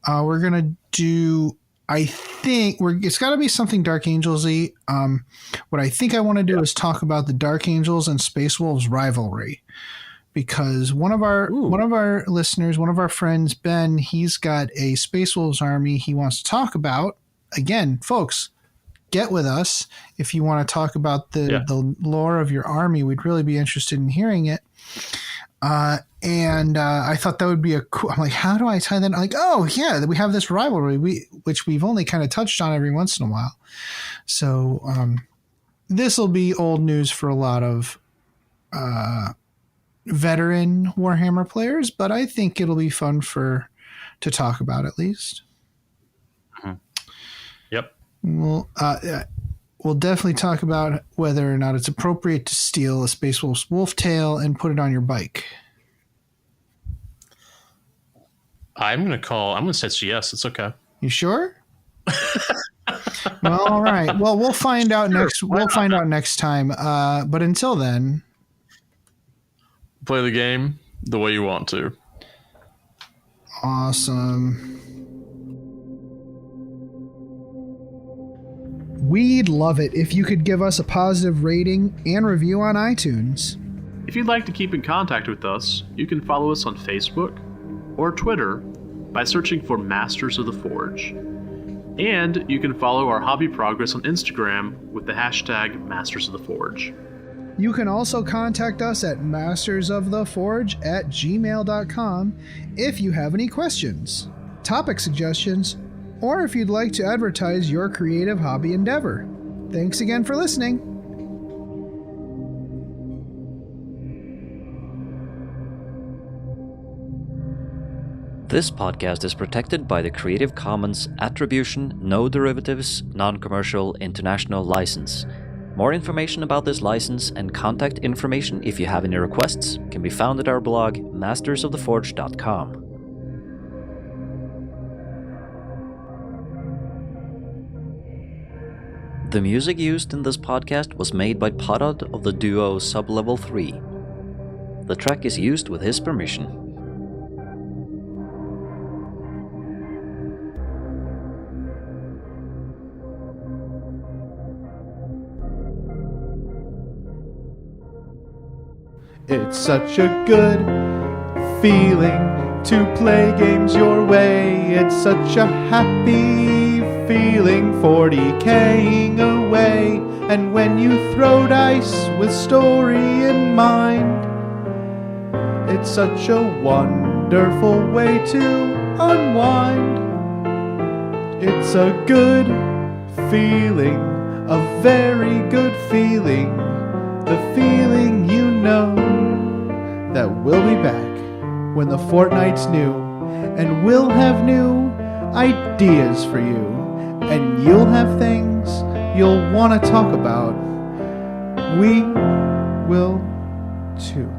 we're going to do, it's got to be something Dark Angels-y. What I think I want to do is talk about the Dark Angels and Space Wolves rivalry. Because one of our listeners, one of our friends, Ben, he's got a Space Wolves army he wants to talk about. Again, folks, get with us if you want to talk about the lore of your army. We'd really be interested in hearing it. And I thought that would be I'm like, how do I tie that? I'm like, oh yeah, we have this rivalry, which we've only kind of touched on every once in a while. So this will be old news for a lot of veteran Warhammer players, but I think it'll be fun to talk about at least. Mm-hmm. Yep. We'll definitely talk about whether or not it's appropriate to steal a Space Wolf's wolf tail and put it on your bike. I'm going to say yes. It's okay. You sure? Well, all right. Well, we'll find out next. We'll find out next time. But until then, play the game the way you want to. Awesome. We'd love it if you could give us a positive rating and review on iTunes. If you'd like to keep in contact with us, you can follow us on Facebook or Twitter by searching for Masters of the Forge. And you can follow our hobby progress on Instagram with the hashtag Masters of the Forge. You can also contact us at mastersoftheforge@gmail.com if you have any questions, topic suggestions, or if you'd like to advertise your creative hobby endeavor. Thanks again for listening. This podcast is protected by the Creative Commons Attribution, No Derivatives, Non-Commercial International License. More information about this license and contact information if you have any requests can be found at our blog, mastersoftheforge.com. The music used in this podcast was made by Parad of the duo Sublevel 3. The track is used with his permission. It's such a good feeling to play games your way. It's such a happy feeling 40K'ing away. And when you throw dice with story in mind, it's such a wonderful way to unwind. It's a good feeling, a very good feeling, the feeling you know that we'll be back when the fortnight's new, and we'll have new ideas for you, and you'll have things you'll want to talk about. We will too.